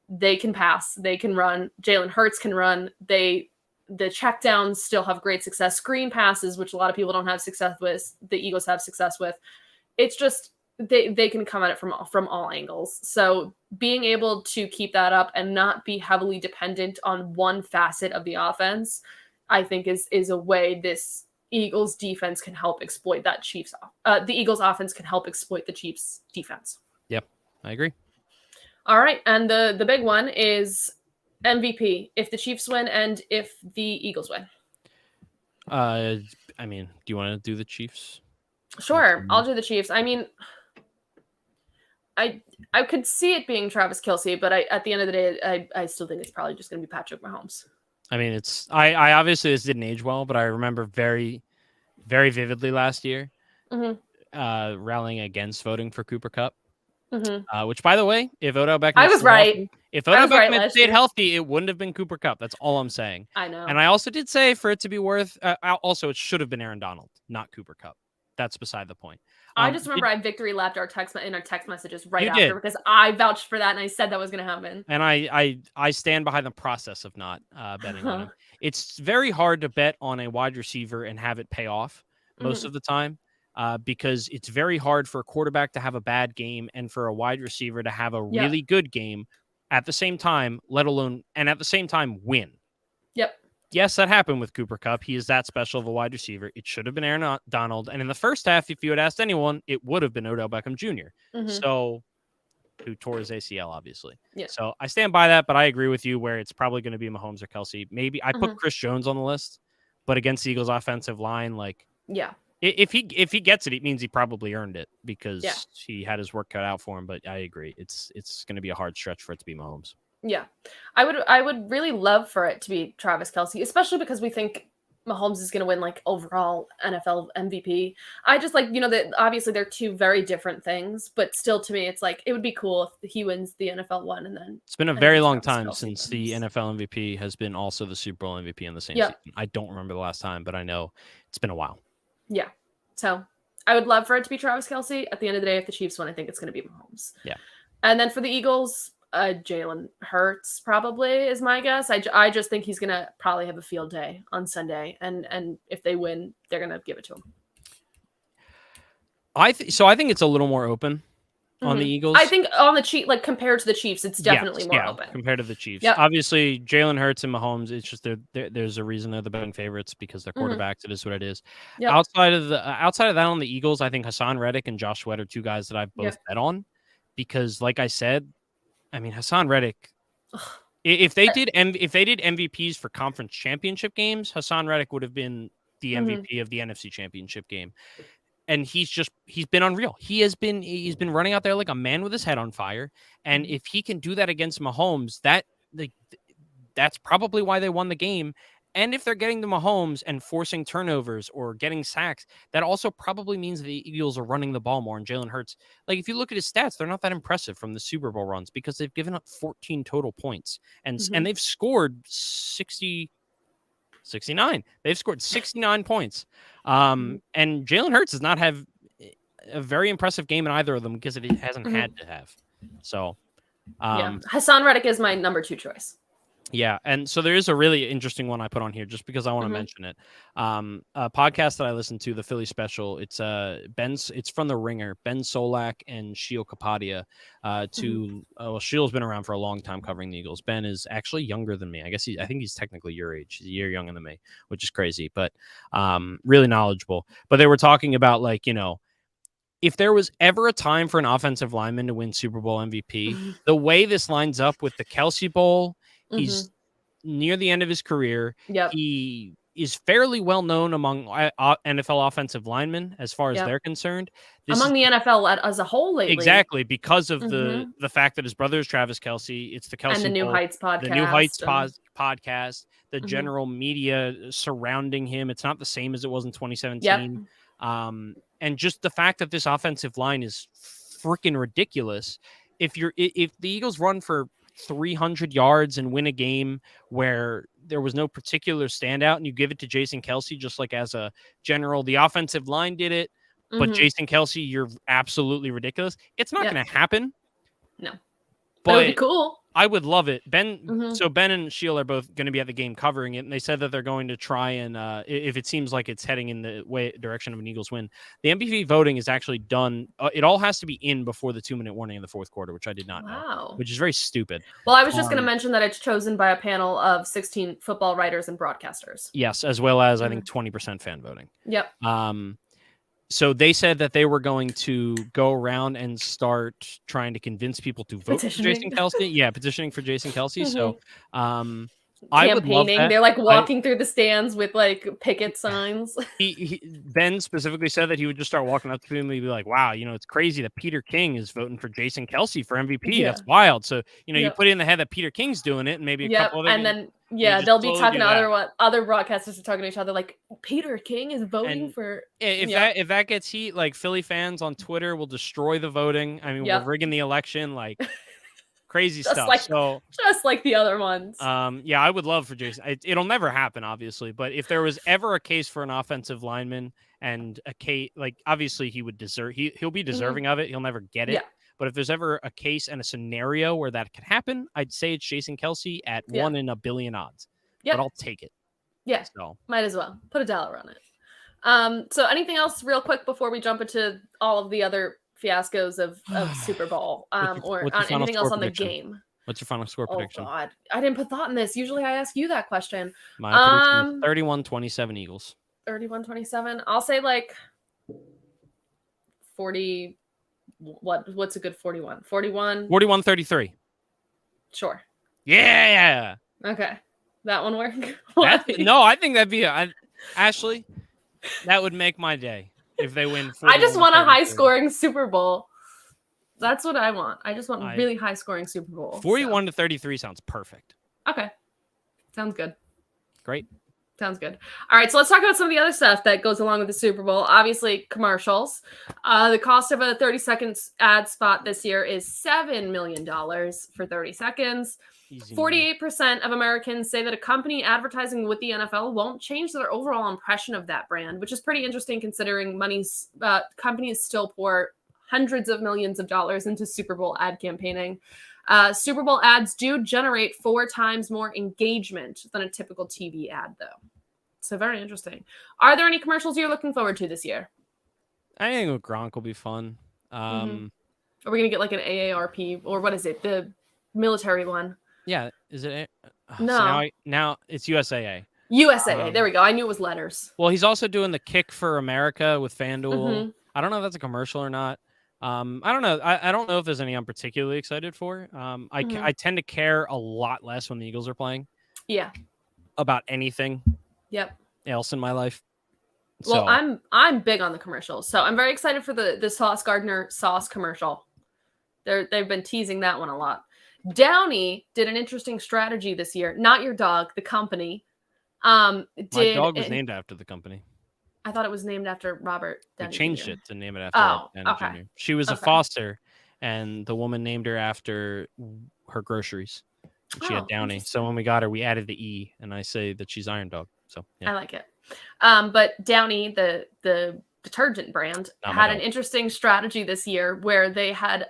they can pass, they can run, Jalen Hurts can run, the checkdowns still have great success, screen passes, which a lot of people don't have success with, the Eagles have success with. It's just, they can come at it from all angles. So being able to keep that up and not be heavily dependent on one facet of the offense, I think is a way this Eagles defense can help exploit that the Eagles offense can help exploit the Chiefs defense. Yep, I agree. All right, and the big one is MVP. If the Chiefs win and if the Eagles win. I mean, do you want to do the Chiefs? Sure, I'll do the Chiefs. I mean, I could see it being Travis Kelce, but at the end of the day, I still think it's probably just going to be Patrick Mahomes. I mean, I obviously, this didn't age well, but I remember very, very vividly last year rallying against voting for Cooper Kupp. Which, by the way, if Odell Beckham had stayed healthy, it wouldn't have been Cooper Kupp. That's all I'm saying. I know. And I also did say, for it to be worth, also it should have been Aaron Donald, not Cooper Kupp. That's beside the point. I just remember I victory lapped our text messages right after, because I vouched for that and I said that was going to happen. And I stand behind the process of not betting on him. It's very hard to bet on a wide receiver and have it pay off most of the time, because it's very hard for a quarterback to have a bad game and for a wide receiver to have a really good game at the same time, and at the same time win. Yep. Yes, that happened with Cooper Kupp. He is that special of a wide receiver. It should have been Aaron Donald. And in the first half, if you had asked anyone, it would have been Odell Beckham Jr. So, who tore his ACL, obviously. Yeah. So I stand by that, but I agree with you where it's probably going to be Mahomes or Kelce. Maybe I put Chris Jones on the list, but against the Eagles offensive line, if he gets it, it means he probably earned it, because he had his work cut out for him. But I agree. It's going to be a hard stretch for it to be Mahomes. Yeah, I would really love for it to be Travis Kelce, especially because we think Mahomes is going to win like overall NFL MVP. I just that obviously they're two very different things, but still to me, it's like, it would be cool if he wins the NFL one and then. It's been a very long time since the NFL MVP has been also the Super Bowl MVP in the same season. I don't remember the last time, but I know it's been a while. Yeah. So I would love for it to be Travis Kelce. At the end of the day, if the Chiefs win, I think it's going to be Mahomes. Yeah. And then for the Eagles, Jalen Hurts probably is my guess. I just think he's gonna probably have a field day on Sunday, and if they win, they're gonna give it to him. So I think it's a little more open. on the Eagles. I think on the Chiefs, like compared to the Chiefs, it's definitely more open compared to the Chiefs. Yep. Obviously, Jalen Hurts and Mahomes. It's just there's a reason they're the betting favorites because they're quarterbacks. It is what it is. Yep. Outside of that, on the Eagles, I think Hassan Reddick and Josh Sweat are two guys that I've both bet on because, like I said, I mean Hassan Reddick. If they did MVPs for conference championship games, Hassan Reddick would have been the MVP of the NFC Championship game. And he's been unreal. He's been running out there like a man with his head on fire. And if he can do that against Mahomes, that's probably why they won the game. And if they're getting to Mahomes and forcing turnovers or getting sacks, that also probably means the Eagles are running the ball more. And Jalen Hurts, like if you look at his stats, they're not that impressive from the Super Bowl runs because they've given up 14 total points and they've scored 69. They've scored 69 points. And Jalen Hurts does not have a very impressive game in either of them because it hasn't had to have. So, Hassan Reddick is my number 2 choice. Yeah, and so there is a really interesting one I put on here just because I want to mention it. A podcast that I listen to, the Philly Special. It's it's from The Ringer. Ben Solak and Sheil Kapadia. Sheil's been around for a long time covering the Eagles. Ben is actually younger than me. I think he's technically your age. He's a year younger than me, which is crazy, but really knowledgeable. But they were talking about if there was ever a time for an offensive lineman to win Super Bowl MVP, the way this lines up with the Kelsey Bowl. He's near the end of his career. Yep. He is fairly well known among NFL offensive linemen as far as they're concerned. Among the NFL as a whole lately. Exactly, because of the fact that his brother is Travis Kelce. It's the Kelsey and the New Bowl, Heights podcast. The New Heights podcast, the general media surrounding him. It's not the same as it was in 2017. Yep. And just the fact that this offensive line is freaking ridiculous. If the Eagles run for 300 yards and win a game where there was no particular standout and you give it to Jason Kelce, just like as a general, the offensive line did it, but Jason Kelce, you're absolutely ridiculous. It's not going to happen. No, but that would be cool. I would love it. So Ben and Sheil are both going to be at the game covering it, and they said that they're going to try and, if it seems like it's heading in the direction of an Eagles win, the MVP voting is actually done. It all has to be in before the 2-minute warning in the fourth quarter, which I did not know, which is very stupid. Well, I was just going to mention that it's chosen by a panel of 16 football writers and broadcasters. Yes, as well as I think 20% fan voting. Yep. So they said that they were going to go around and start trying to convince people to vote for Jason Kelce. Yeah, petitioning for Jason Kelce. So I would love that. They're walking through the stands with picket signs. Ben specifically said that he would just start walking up to him and he'd be like, wow, it's crazy that Peter King is voting for Jason Kelce for MVP. Yeah. That's wild. So, you put it in the head that Peter King's doing it and maybe a couple other. And then they'll be talking to other broadcasters are talking to each other like Peter King is voting for. If that gets heat, Philly fans on Twitter will destroy the voting. I mean, we're rigging the election, crazy just stuff. Just like the other ones. I would love for Jason. It'll never happen, obviously, but if there was ever a case for an offensive lineman and a case, obviously he would deserve. He'll be deserving of it. He'll never get it. Yeah. But if there's ever a case and a scenario where that could happen, I'd say it's Jason Kelce at 1 in a billion odds. Yeah. But I'll take it. Yeah. So might as well put $1 on it. So anything else real quick before we jump into all of the other fiascos of Super Bowl or anything else on the game? What's your final score prediction? Oh God, I didn't put thought in this. Usually I ask you that question. My prediction is 31-27 Eagles. 31-27. I'll say 40. What's a good 41? 41-33. Sure. Yeah. Okay. That one work? No, I think that'd be Ashley, that would make my day if they win. I just want a high-scoring Super Bowl. That's what I want. I just want really high-scoring Super Bowl. 41-33 sounds perfect. Okay. Sounds good. Great. Sounds good. All right, so let's talk about some of the other stuff that goes along with the Super Bowl. Obviously, commercials. The cost of a 30-second ad spot this year is $7 million for 30 seconds. 48% of Americans say that a company advertising with the NFL won't change their overall impression of that brand, which is pretty interesting considering companies still pour hundreds of millions of dollars into Super Bowl ad campaigning. Super Bowl ads do generate 4 times more engagement than a typical TV ad, though. So very interesting. Are there any commercials you're looking forward to this year? I think Gronk will be fun. Are we gonna get like an AARP or what is it? The military one? Yeah, is it? No. So now it's USAA. USAA. There we go. I knew it was letters. Well, he's also doing the Kick for America with FanDuel. Mhm. I don't know if that's a commercial or not. I don't know. I don't know if there's any I'm particularly excited for. I tend to care a lot less when the Eagles are playing Yeah. about anything Yep. else in my life. Well, So I'm big on the commercials, so I'm very excited for the Sauce Gardner sauce commercial. They've been teasing that one a lot. Downey did an interesting strategy this year. Not your dog, the company. my dog was named after the company. I thought it was named after Robert Downey We changed Jr. it to name it after Oh, Robert Downey okay. Jr. She was a Okay. foster, and the woman named her after her groceries. She had Oh, Downey. So when we got her, we added the E, and I say that she's Iron Dog. So yeah. I like it. But Downey, the detergent brand, Not my had an dog. interesting strategy this year where they had,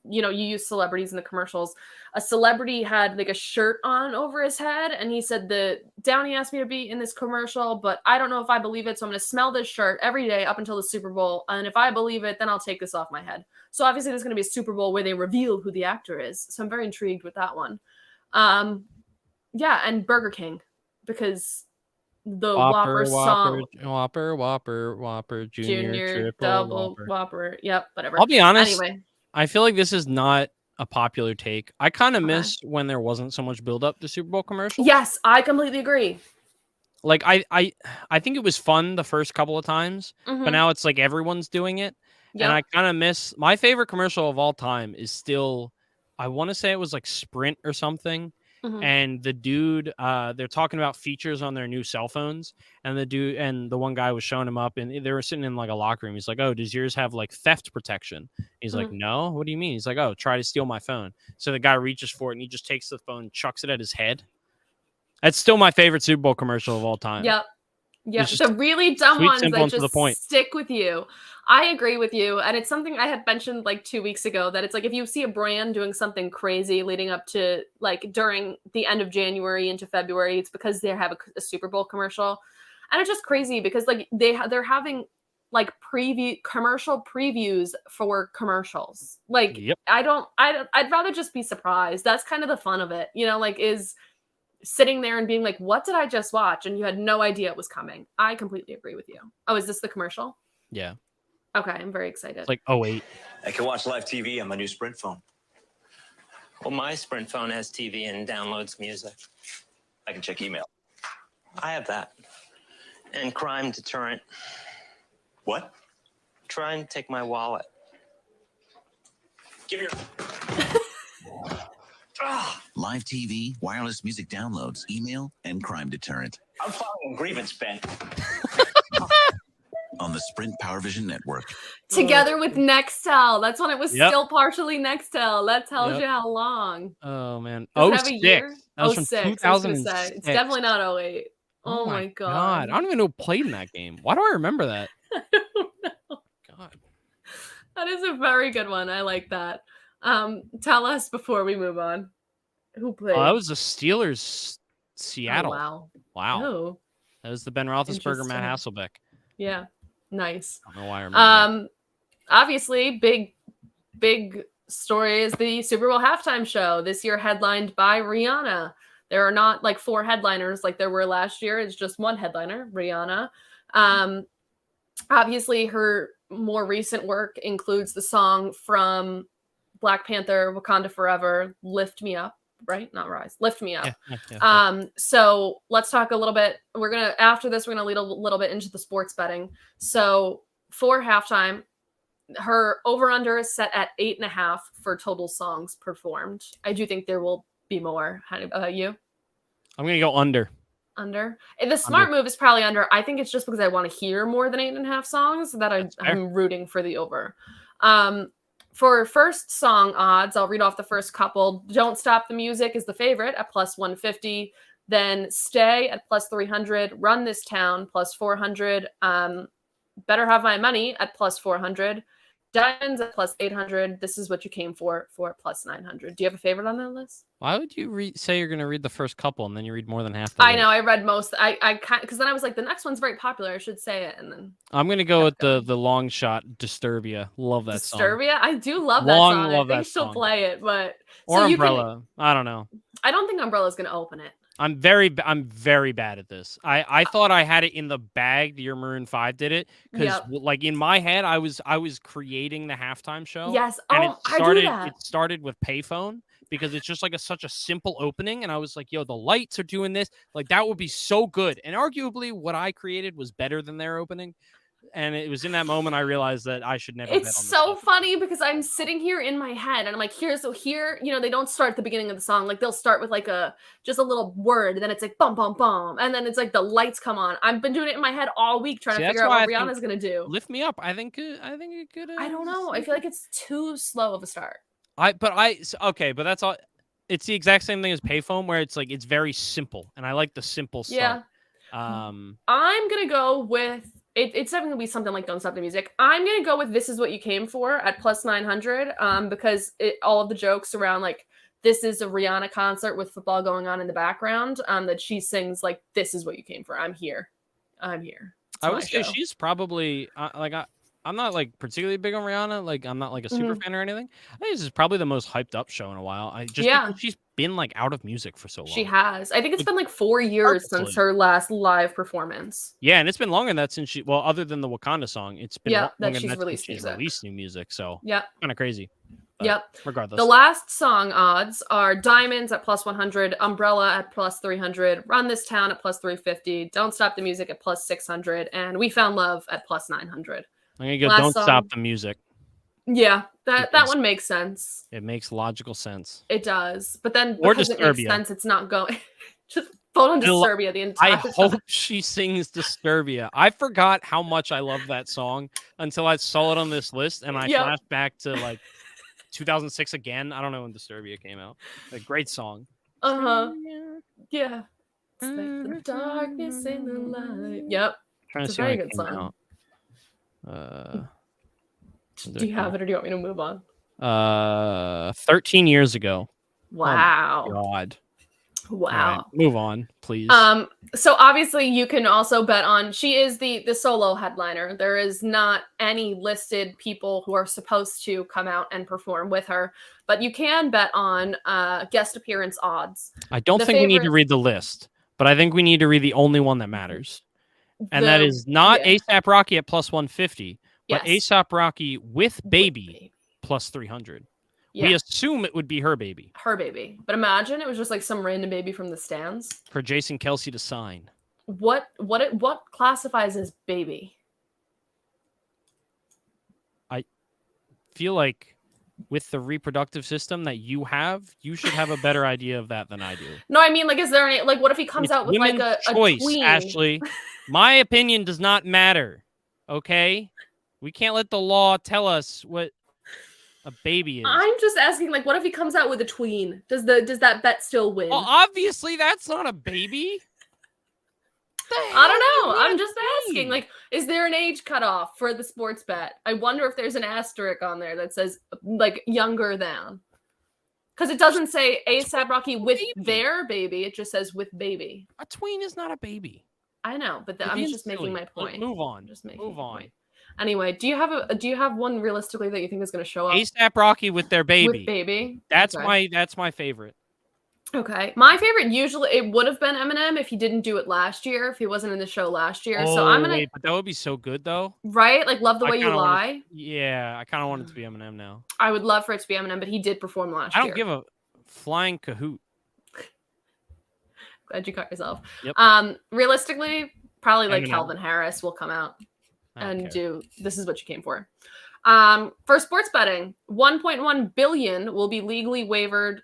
you use celebrities in the commercials. A celebrity had like a shirt on over his head, and he said, "The Downey asked me to be in this commercial, but I don't know if I believe it, so I'm going to smell this shirt every day up until the Super Bowl, and if I believe it, then I'll take this off my head." So obviously, there's going to be a Super Bowl where they reveal who the actor is. So I'm very intrigued with that one. Yeah, and Burger King, because the Whopper song, Whopper, Junior, Triple, double Whopper. Yep, whatever. I'll be honest. Anyway, I feel like this is not a popular take. I kind of miss when there wasn't so much build up to Super Bowl commercials. yes, I completely agree. Like I think it was fun the first couple of times, but now it's like everyone's doing it. Yep. And I kind of miss my favorite commercial of all time is still, I want to say it was like Sprint or something. And the dude, they're talking about features on their new cell phones, and the one guy was showing him up, and they were sitting in like a locker room. He's like, "Oh, does yours have like theft protection?" He's like, "No." What do you mean? He's like, "Oh, try to steal my phone." So the guy reaches for it, and he just takes the phone, chucks it at his head. That's still my favorite Super Bowl commercial of all time. Yep. Yeah, It's just the really dumb sweet, ones simple, that and to the just point. stick with you. I agree with you. And it's something I had mentioned like 2 weeks ago, that it's like if you see a brand doing something crazy leading up to like during the end of January into February, it's because they have a Super Bowl commercial. And it's just crazy because like they're having like commercial previews for commercials. Like Yep. I'd rather just be surprised. That's kind of the fun of it, like is sitting there and being like, what did I just watch? And you had no idea it was coming. I completely agree with you. Oh, is this the commercial? Yeah. Okay, I'm very excited. It's like, oh wait. I can watch live TV on my new Sprint phone. Well, my Sprint phone has TV and downloads music. I can check email. I have that. And crime deterrent. What? Try and take my wallet. Give your... Live TV, wireless music downloads, email, and crime deterrent. I'm filing a grievance, Ben. On the Sprint PowerVision network. Together with Nextel. That's when it was Yep. still partially Nextel. That tells Yep. you how long. Oh man. Does it Oh have a year? 06. That was from 06, I was gonna 2006. say. It's definitely not 08. Oh my god. I don't even know who played in that game. Why do I remember that? I don't know. God. That is a very good one. I like that. Tell us before we move on. Who played? Oh, that was the Steelers Seattle. Oh, Wow. Oh, That was the Ben Roethlisberger, Matt Interesting. Hasselbeck. yeah. Nice. I don't know why I remember that. Obviously, big story is the Super Bowl halftime show this year, headlined by Rihanna. There are not like 4 headliners like there were last year. It's just one headliner, Rihanna. Obviously, her more recent work includes the song from Black Panther, Wakanda Forever, Lift Me Up, right? Not Rise, Lift Me Up. Yeah. So let's talk a little bit. After this, we're going to lead a little bit into the sports betting. So for halftime, her over-under is set at 8.5 for total songs performed. I do think there will be more. How about you? I'm going to go under. Under. The smart move is probably under. I think it's just because I want to hear more than 8.5 songs that I'm rooting for the over. For first song odds, I'll read off the first couple. Don't Stop the Music is the favorite at plus 150. Then Stay at plus 300. Run This Town plus 400. Better Have My Money at plus 400. Diamonds at plus 800. This is what you came for plus 900. Do you have a favorite on that list? Why would you say you're going to read the first couple and then you read more than half the I list? know. I read most. I because then I was like, the next one's very popular. I should say it. And then I'm going to go with the long shot Disturbia. Love that song. Disturbia. I do love that Long song. love I think that she'll song. play it, but Or so Umbrella. I don't know. I don't think Umbrella's going to open it. I'm very bad at this. I thought I had it in the bag. The Your Maroon 5 did it because like in my head I was creating the halftime show. Yes. And I do that. It started with Payphone because it's just like such a simple opening, and I was like, yo, the lights are doing this. Like that would be so good. And arguably what I created was better than their opening. And it was in that moment I realized that I should never. It's so funny because I'm sitting here in my head and I'm like, here, they don't start at the beginning of the song. Like they'll start with like just a little word, and then it's like bum bum bum, and then it's like the lights come on. I've been doing it in my head all week trying to figure out what Rihanna's gonna do. Lift Me Up. I think it could. I don't know. I feel like it's too slow of a start. Okay, but that's all. It's the exact same thing as Payphone, where it's like it's very simple, and I like the simple start. Yeah. I'm gonna go with. It's definitely gonna be something like Don't Stop the Music. I'm gonna go with This Is What You Came For at plus 900. Because all of the jokes around like this is a Rihanna concert with football going on in the background. That she sings like This Is What You Came For. I'm here. I'm here. I would say she's probably I'm not like particularly big on Rihanna. Like I'm not like a super fan or anything. I think this is probably the most hyped up show in a while. Because she's been like out of music for so long. She has. I think it's been like 4 years since her last live performance. Yeah, and it's been longer than that since other than the Wakanda song, it's been longer that she's released new music. So kind of crazy. Regardless, the last song odds are Diamonds at plus 100, Umbrella at plus 300, Run This Town at plus 350, Don't Stop the Music at plus 600, and We Found Love at plus 900. I'm gonna go Don't Stop the Music. Yeah, that one makes sense. It makes logical sense. It does, but then or because Disturbia. It makes sense, it's not going. Just vote on Disturbia the entire time. I hope she sings Disturbia. I forgot how much I love that song until I saw it on this list, and I flashed back to like 2006 again. I don't know when Disturbia came out. A great song. Yeah. It's like the darkness in the light. Yep. It's a very good song. Do you have it, or do you want me to move on? 13 years ago. Wow. Oh my God. Wow. Right, move on, please. So obviously you can also bet on, she is the solo headliner. There is not any listed people who are supposed to come out and perform with her, but you can bet on guest appearance odds. I don't think we need to read the list, but I think we need to read the only one that matters. And that is not A$AP Rocky at plus 150, but A$AP Rocky with baby plus 300. Yeah. We assume it would be her baby. Her baby. But imagine it was just like some random baby from the stands. For Jason Kelce to sign. What classifies as baby? I feel like with the reproductive system that you should have a better idea of that than I do. No, I mean, like, is there any, like, what if he comes out with like a choice, tween? Ashley. My opinion does not matter. Okay? We can't let the law tell us what a baby is. I'm just asking, like, what if he comes out with a tween? Does that bet still win? Well, obviously that's not a baby. I don't know. I'm just asking. Like, is there an age cutoff for the sports bet? I wonder if there's an asterisk on there that says like younger than. Because it doesn't say A$AP Rocky with their baby. It just says with baby. A tween is not a baby. I know, but I'm just making my point. Let's move on. Just making move on. Point. Anyway, do you have one realistically that you think is going to show up? A$AP Rocky with their baby. With baby. That's my favorite. Okay, my favorite usually it would have been Eminem if he didn't do it last year, if he wasn't in the show last year. Oh, so I'm gonna. Wait, but that would be so good though. Right, like Love the Way You Lie. I kind of want it to be Eminem now. I would love for it to be Eminem, but he did perform last year. I don't give a flying cahoot. Glad you caught yourself. Yep. Realistically, probably like Eminem. Calvin Harris will come out and do This Is What You Came For. For sports betting, 1.1 billion will be legally wagered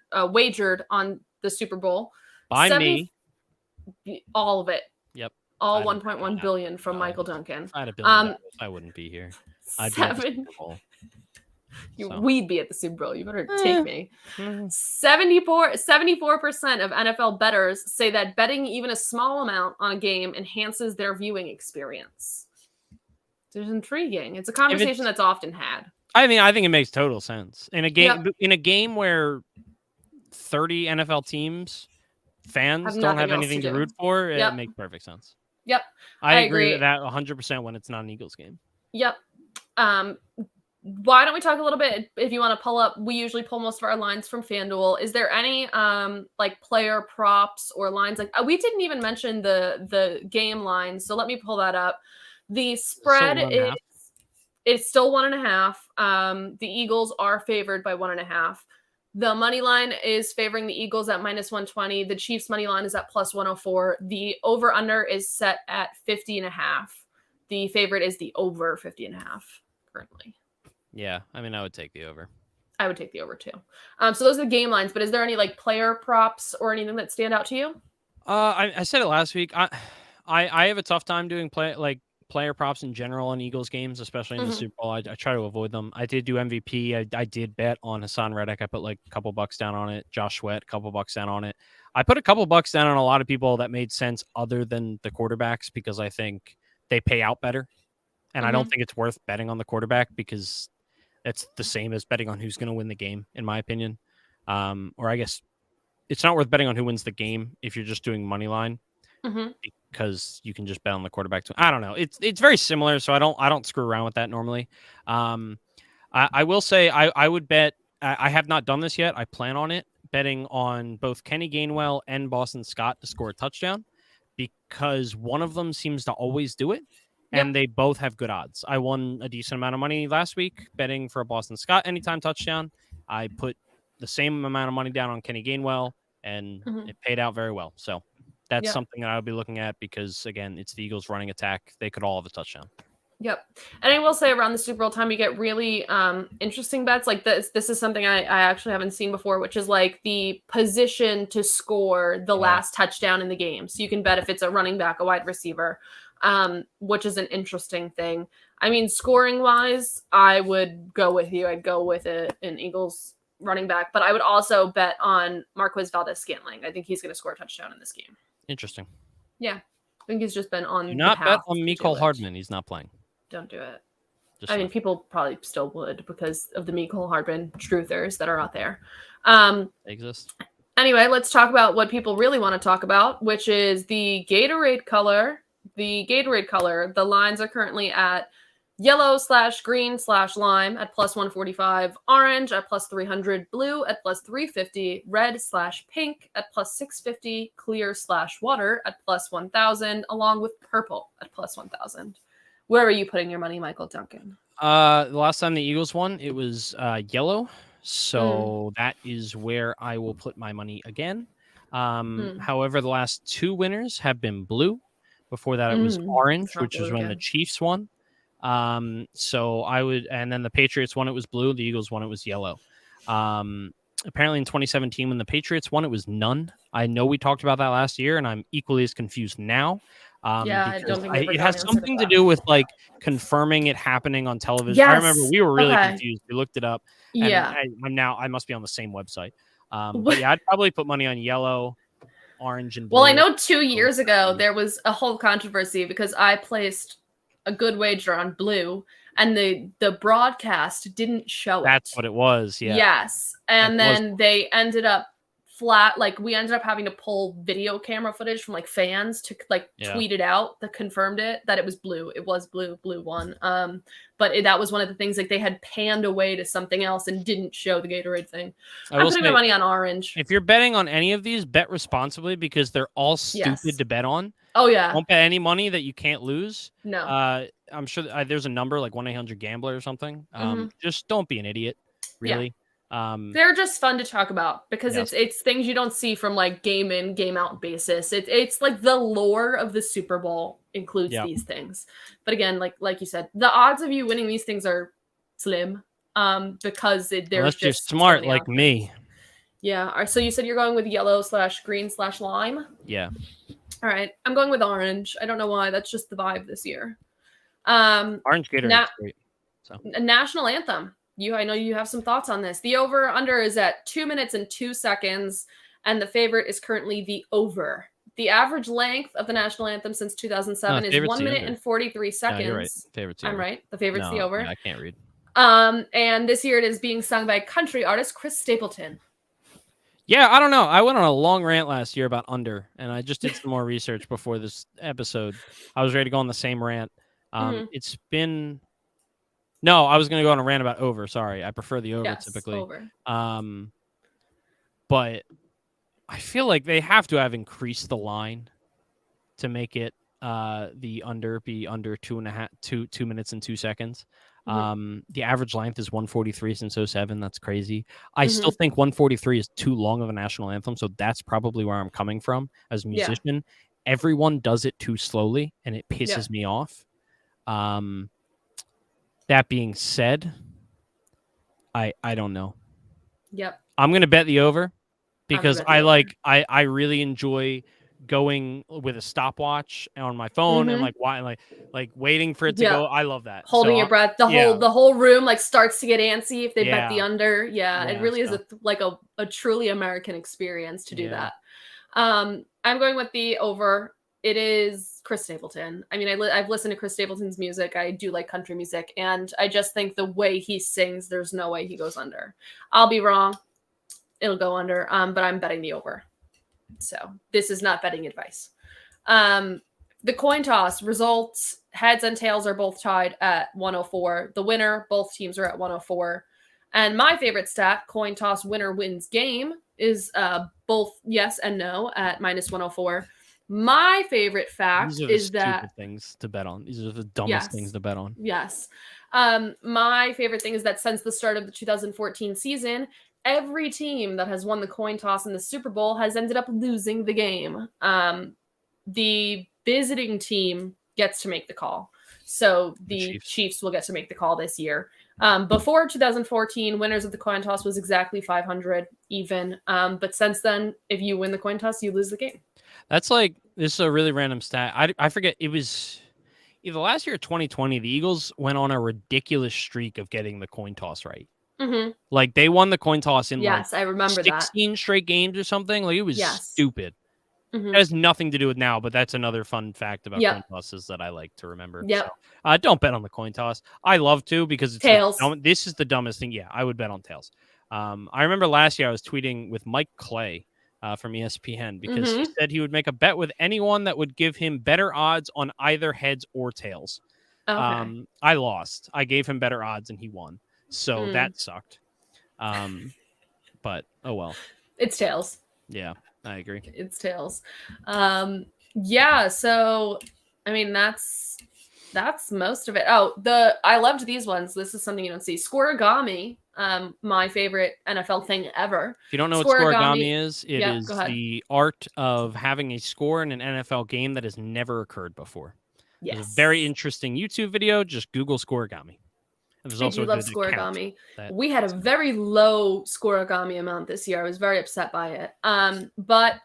on the Super Bowl. By me. All of it. Yep. All 1.1 billion from Michael Duncan. If I had $1 billion, I wouldn't be here. I'd be at the Super Bowl. We'd be at the Super Bowl. You better take me. 74% of NFL bettors say that betting even a small amount on a game enhances their viewing experience. It's intriguing. It's a conversation that's often had. I mean, I think it makes total sense in a game. Yep. In a game where 30 NFL teams fans Have don't nothing have else anything to to do. root for, it Yep. makes perfect sense. Yep. I agree agree. with that 100% when it's not an Eagles game. Yep. Why don't we talk a little bit, if you want to pull up, we usually pull most of our lines from FanDuel. Is there any like player props or lines? Like we didn't even mention the game lines, so let me pull that up. The spread is it's still 1.5. The Eagles are favored by 1.5. The money line is favoring the Eagles at -120. The Chiefs money line is at +104. The over under is set at 50.5. The favorite is the over 50.5 currently. Yeah, I mean, I would take the over. I would take the over too. So those are the game lines, but is there any like player props or anything that stand out to you? I said it last week. I have a tough time doing player props in general in Eagles games, especially in the Super Bowl. I try to avoid them. I did do MVP. I did bet on Hassan Reddick. I put like a couple bucks down on it. Josh Sweat, a couple bucks down on it. I put a couple bucks down on a lot of people that made sense other than the quarterbacks because I think they pay out better. And I don't think it's worth betting on the quarterback because it's the same as betting on who's going to win the game, in my opinion. Or I guess it's not worth betting on who wins the game if you're just doing money line because you can just bet on the quarterback. I don't know. It's very similar, so I don't screw around with that normally. I will say I would bet. I have not done this yet. I plan on it, betting on both Kenny Gainwell and Boston Scott to score a touchdown because one of them seems to always do it. And they both have good odds. I won a decent amount of money last week betting for a Boston Scott anytime touchdown. I put the same amount of money down on Kenny Gainwell, and it paid out very well. So that's something that I would be looking at because, again, it's the Eagles running attack. They could all have a touchdown. Yep. And I will say around the Super Bowl time, you get really interesting bets like this. This is something I actually haven't seen before, which is like the position to score the last touchdown in the game. So you can bet if it's a running back, a wide receiver, which is an interesting thing. I mean, scoring wise, I would go with you. I'd go with an Eagles running back, but I would also bet on Marquez Valdes-Scantling. I think he's going to score a touchdown in this game. Interesting. Yeah. I think he's just been on Do not bet on Mecole Hardman. He's not playing. Don't do it. Just mean, people probably still would because of the Mecole Hardman truthers that are out there. They exist. Anyway, let's talk about what people really want to talk about, which is the Gatorade color. The Gatorade color, the lines are currently at yellow/green/lime at +145, orange at +300, blue at +350, red/pink at +650, clear/water at +1000, along with purple at +1000. Where are you putting your money, Michael Duncan? The last time the Eagles won, it was yellow. So that is where I will put my money again. However, the last two winners have been blue. Before that, it was orange, which was when the Chiefs won. So I would, and then the Patriots won, it was blue. The Eagles won, it was yellow. Apparently in 2017, when the Patriots won, it was none. I know we talked about that last year, and I'm equally as confused now. I don't think it has something to do with like confirming it happening on television. Yes. I remember we were really confused. We looked it up. And Yeah. I must be on the same website. But yeah, I'd probably put money on yellow, orange, and blue. Well, I know 2 years ago there was a whole controversy because I placed a good wager on blue and the broadcast didn't show it. That's what it was. Yeah. Yes. And then they ended up we ended up having to pull video camera footage from like fans to tweet it out that confirmed that it was blue. It was blue won. But that was one of the things, like they had panned away to something else and didn't show the Gatorade thing. I'm putting my money on orange. If you're betting on any of these, bet responsibly because they're all stupid to bet on. Oh yeah. Don't bet any money that you can't lose. No. I'm sure there's a number like 1-800-GAMBLER or something. Just don't be an idiot. Really. They're just fun to talk about because it's things you don't see from like game in, game out basis. It's like the lore of the Super Bowl includes these things. But again, like you said, the odds of you winning these things are slim. Because there's unless just you're smart like me. Yeah. All right, so you said you're going with yellow/green/lime? Yeah. All right. I'm going with orange. I don't know why. That's just the vibe this year. Orange Gatorade is great. So a national anthem. I know you have some thoughts on this. The over-under is at 2 minutes and 2 seconds, and the favorite is currently the over. The average length of the national anthem since 2007 is 1 minute and 43 seconds. No, you're right. Favorite's the I'm over. right. The favorite's the over. I can't read. And this year it is being sung by country artist Chris Stapleton. Yeah, I don't know. I went on a long rant last year about under, and I just did some more research before this episode. I was ready to go on the same rant. It's been no, I was going to go on a rant about over. Sorry, I prefer the over typically. Over. But I feel like they have to have increased the line to make it the under be under 2 minutes and 2 seconds. The average length is 143 since 07. That's crazy. I still think 143 is too long of a national anthem, so that's probably where I'm coming from as a musician. Everyone does it too slowly, and it pisses me off. That being said, I don't know. Yep. I'm gonna bet the over because I really enjoy going with a stopwatch on my phone and like waiting for it to go. I love that. Holding your breath. The whole room like starts to get antsy if they bet the under. It really is a truly American experience to do that. I'm going with the over. It is Chris Stapleton. I mean, I've listened to Chris Stapleton's music. I do like country music, and I just think the way he sings, there's no way he goes under. I'll be wrong. It'll go under, but I'm betting the over. So this is not betting advice. The coin toss results, heads and tails are both tied at 104. The winner, both teams are at 104. And my favorite stat, coin toss winner wins game, is both yes and no at minus 104. My favorite fact is that stupid things to bet on. These are the dumbest things to bet on. Yes. My favorite thing is that since the start of the 2014 season, every team that has won the coin toss in the Super Bowl has ended up losing the game. The visiting team gets to make the call. So the Chiefs will get to make the call this year. Before 2014, winners of the coin toss was exactly 500 even. But since then, if you win the coin toss, you lose the game. That's like, this is a really random stat. I forget, it was either last year or 2020, the Eagles went on a ridiculous streak of getting the coin toss right. Like they won the coin toss in I remember 16 straight games or something. Like it was stupid. It has nothing to do with now, but that's another fun fact about coin tosses that I like to remember. So, don't bet on the coin toss. I love to because it's tails. This is the dumbest thing. Yeah, I would bet on tails. I remember last year I was tweeting with Mike Clay from ESPN because he said he would make a bet with anyone that would give him better odds on either heads or tails. I lost. I gave him better odds and he won. So that sucked. But oh well. It's tails. Yeah, I agree. It's tails. So I mean that's most of it. I loved these ones. This is something you don't see. Scoregami, my favorite NFL thing ever. If you don't know what scoregami is, it is the art of having a score in an NFL game that has never occurred before. Yes. It's a very interesting YouTube video. Just Google scoregami. And there's also I do love scoregami. We had a very low scoregami amount this year. I was very upset by it. But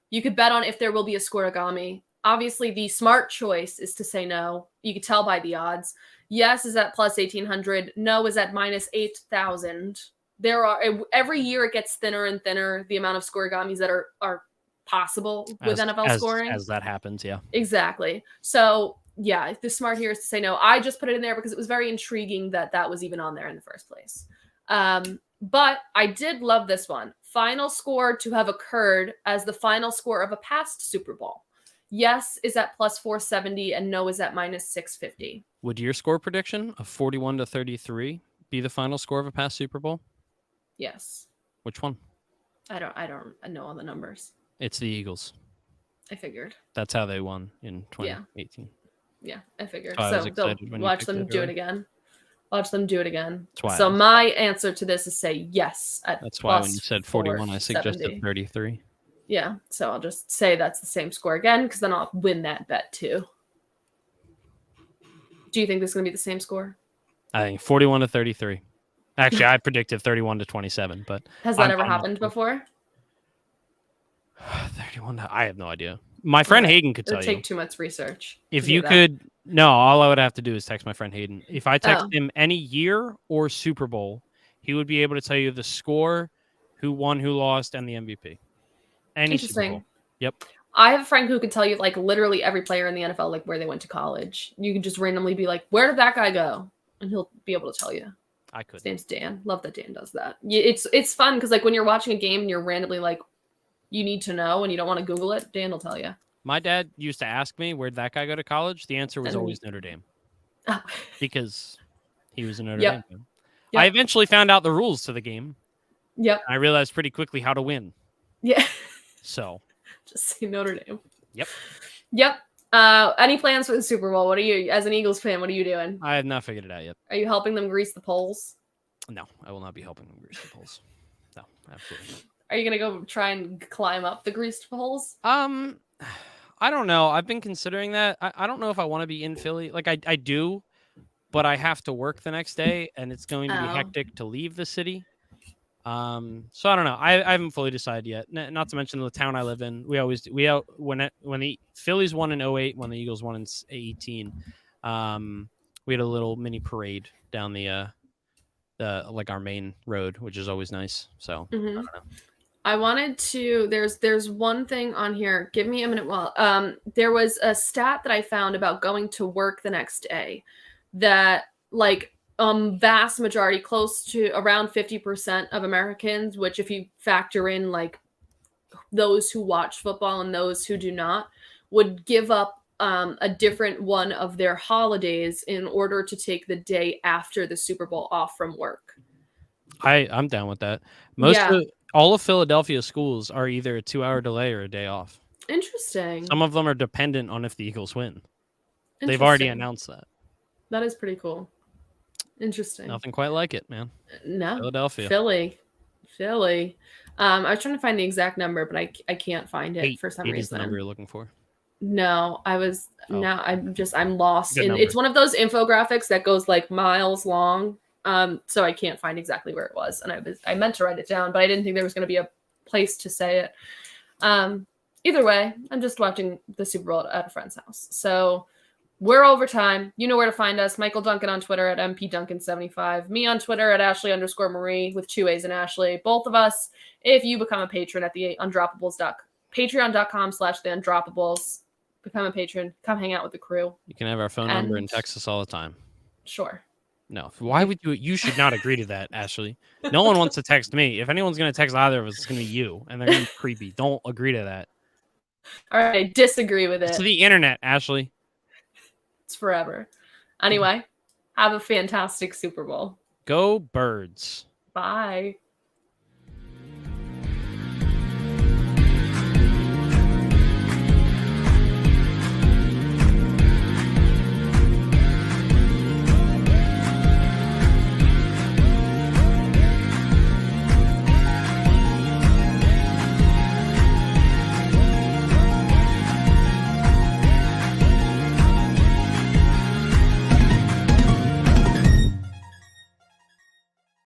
you could bet on if there will be a scoregami. Obviously, the smart choice is to say no. You could tell by the odds. Yes is at plus 1,800. No is at minus 8,000. Every year it gets thinner and thinner, the amount of scoregamis that are possible with NFL scoring. As that happens, yeah. Exactly. So, yeah, the smart here is to say no. I just put it in there because it was very intriguing that was even on there in the first place. But I did love this one. Final score to have occurred as the final score of a past Super Bowl. Yes is at plus 470 and no is at minus 650. Would your score prediction of 41-33 be the final score of a past Super Bowl? Yes. Which one? I don't know all the numbers. It's the Eagles. I figured. That's how they won in 2018. Yeah, I figured. So don't watch them do it again. Watch them do it again. So my answer to this is say yes. That's why when you said 41, I suggested 33. Yeah, so I'll just say that's the same score again because then I'll win that bet too. Do you think this is going to be the same score? I think 41-33. Actually, I predicted 31-27, but has that ever happened before? 31. I have no idea. My friend Hayden could tell you. It would take too much research. If you could, no, all I would have to do is text my friend Hayden. If I text him any year or Super Bowl, he would be able to tell you the score, who won, who lost, and the MVP. Any Super Bowl. Yep. I have a friend who could tell you like literally every player in the NFL, like where they went to college. You can just randomly be like, where did that guy go? And he'll be able to tell you. I His couldn't. name's Dan. Love that Dan does that. It's fun because like when you're watching a game and you're randomly like, you need to know and you don't want to Google it, Dan will tell you. My dad used to ask me, where'd that guy go to college? The answer was And- always Notre Dame Oh. because he was a Notre Yep. Dame fan. Yep. I eventually found out the rules to the game. Yep. I realized pretty quickly how to win. Yeah. So, Just say Notre Dame. Yep. Yep. Any plans for the Super Bowl? What are you, as an Eagles fan, what are you doing? I have not figured it out yet. Are you helping them grease the poles? No, I will not be helping them grease the poles. No, absolutely not. Are you gonna go try and climb up the greased poles? I don't know. I've been considering that. I don't know if I want to be in Philly. Like I do, but I have to work the next day, and it's going to be Oh. hectic to leave the city. So I don't know. I haven't fully decided yet. Not to mention the town I live in. When the Phillies won in 08, when the Eagles won in 18, we had a little mini parade down the like our main road, which is always nice. So I don't know. I wanted to. There's one thing on here. Give me a minute. Well, there was a stat that I found about going to work the next day, that like vast majority, close to around 50% of Americans, which if you factor in like those who watch football and those who do not, would give up a different one of their holidays in order to take the day after the Super Bowl off from work. I'm down with that. All of Philadelphia schools are either a 2-hour delay or a day off. Interesting. Some of them are dependent on if the Eagles win. They've already Interesting. announced that. That is pretty cool. Interesting. Nothing quite like it, man. No. Philadelphia. Philly. I was trying to find the exact number, but I can't find it for some Eight is the reason. number you're looking for. No, Oh. now I'm lost. Good And number. it's one of those infographics that goes like miles long. So I can't find exactly where it was. And I meant to write it down, but I didn't think there was going to be a place to say it. Either way, I'm just watching the Super Bowl at a friend's house. So we're overtime. You know where to find us. Michael Duncan on Twitter at mpduncan75. Me on Twitter at Ashley_Marie with 2 A's in Ashley. Both of us, if you become a patron at the patreon.com/the_undroppables. Become a patron. Come hang out with the crew. You can have our phone number and And- text us all the time. Sure. No. Why would you? You should not agree to that, Ashley. No one wants to text me. If anyone's going to text either of us, it's going to be you. And they're going to be creepy. Don't agree to that. All right. I disagree with it. It's the internet, Ashley. It's forever. Anyway, have a fantastic Super Bowl. Go Birds. Bye.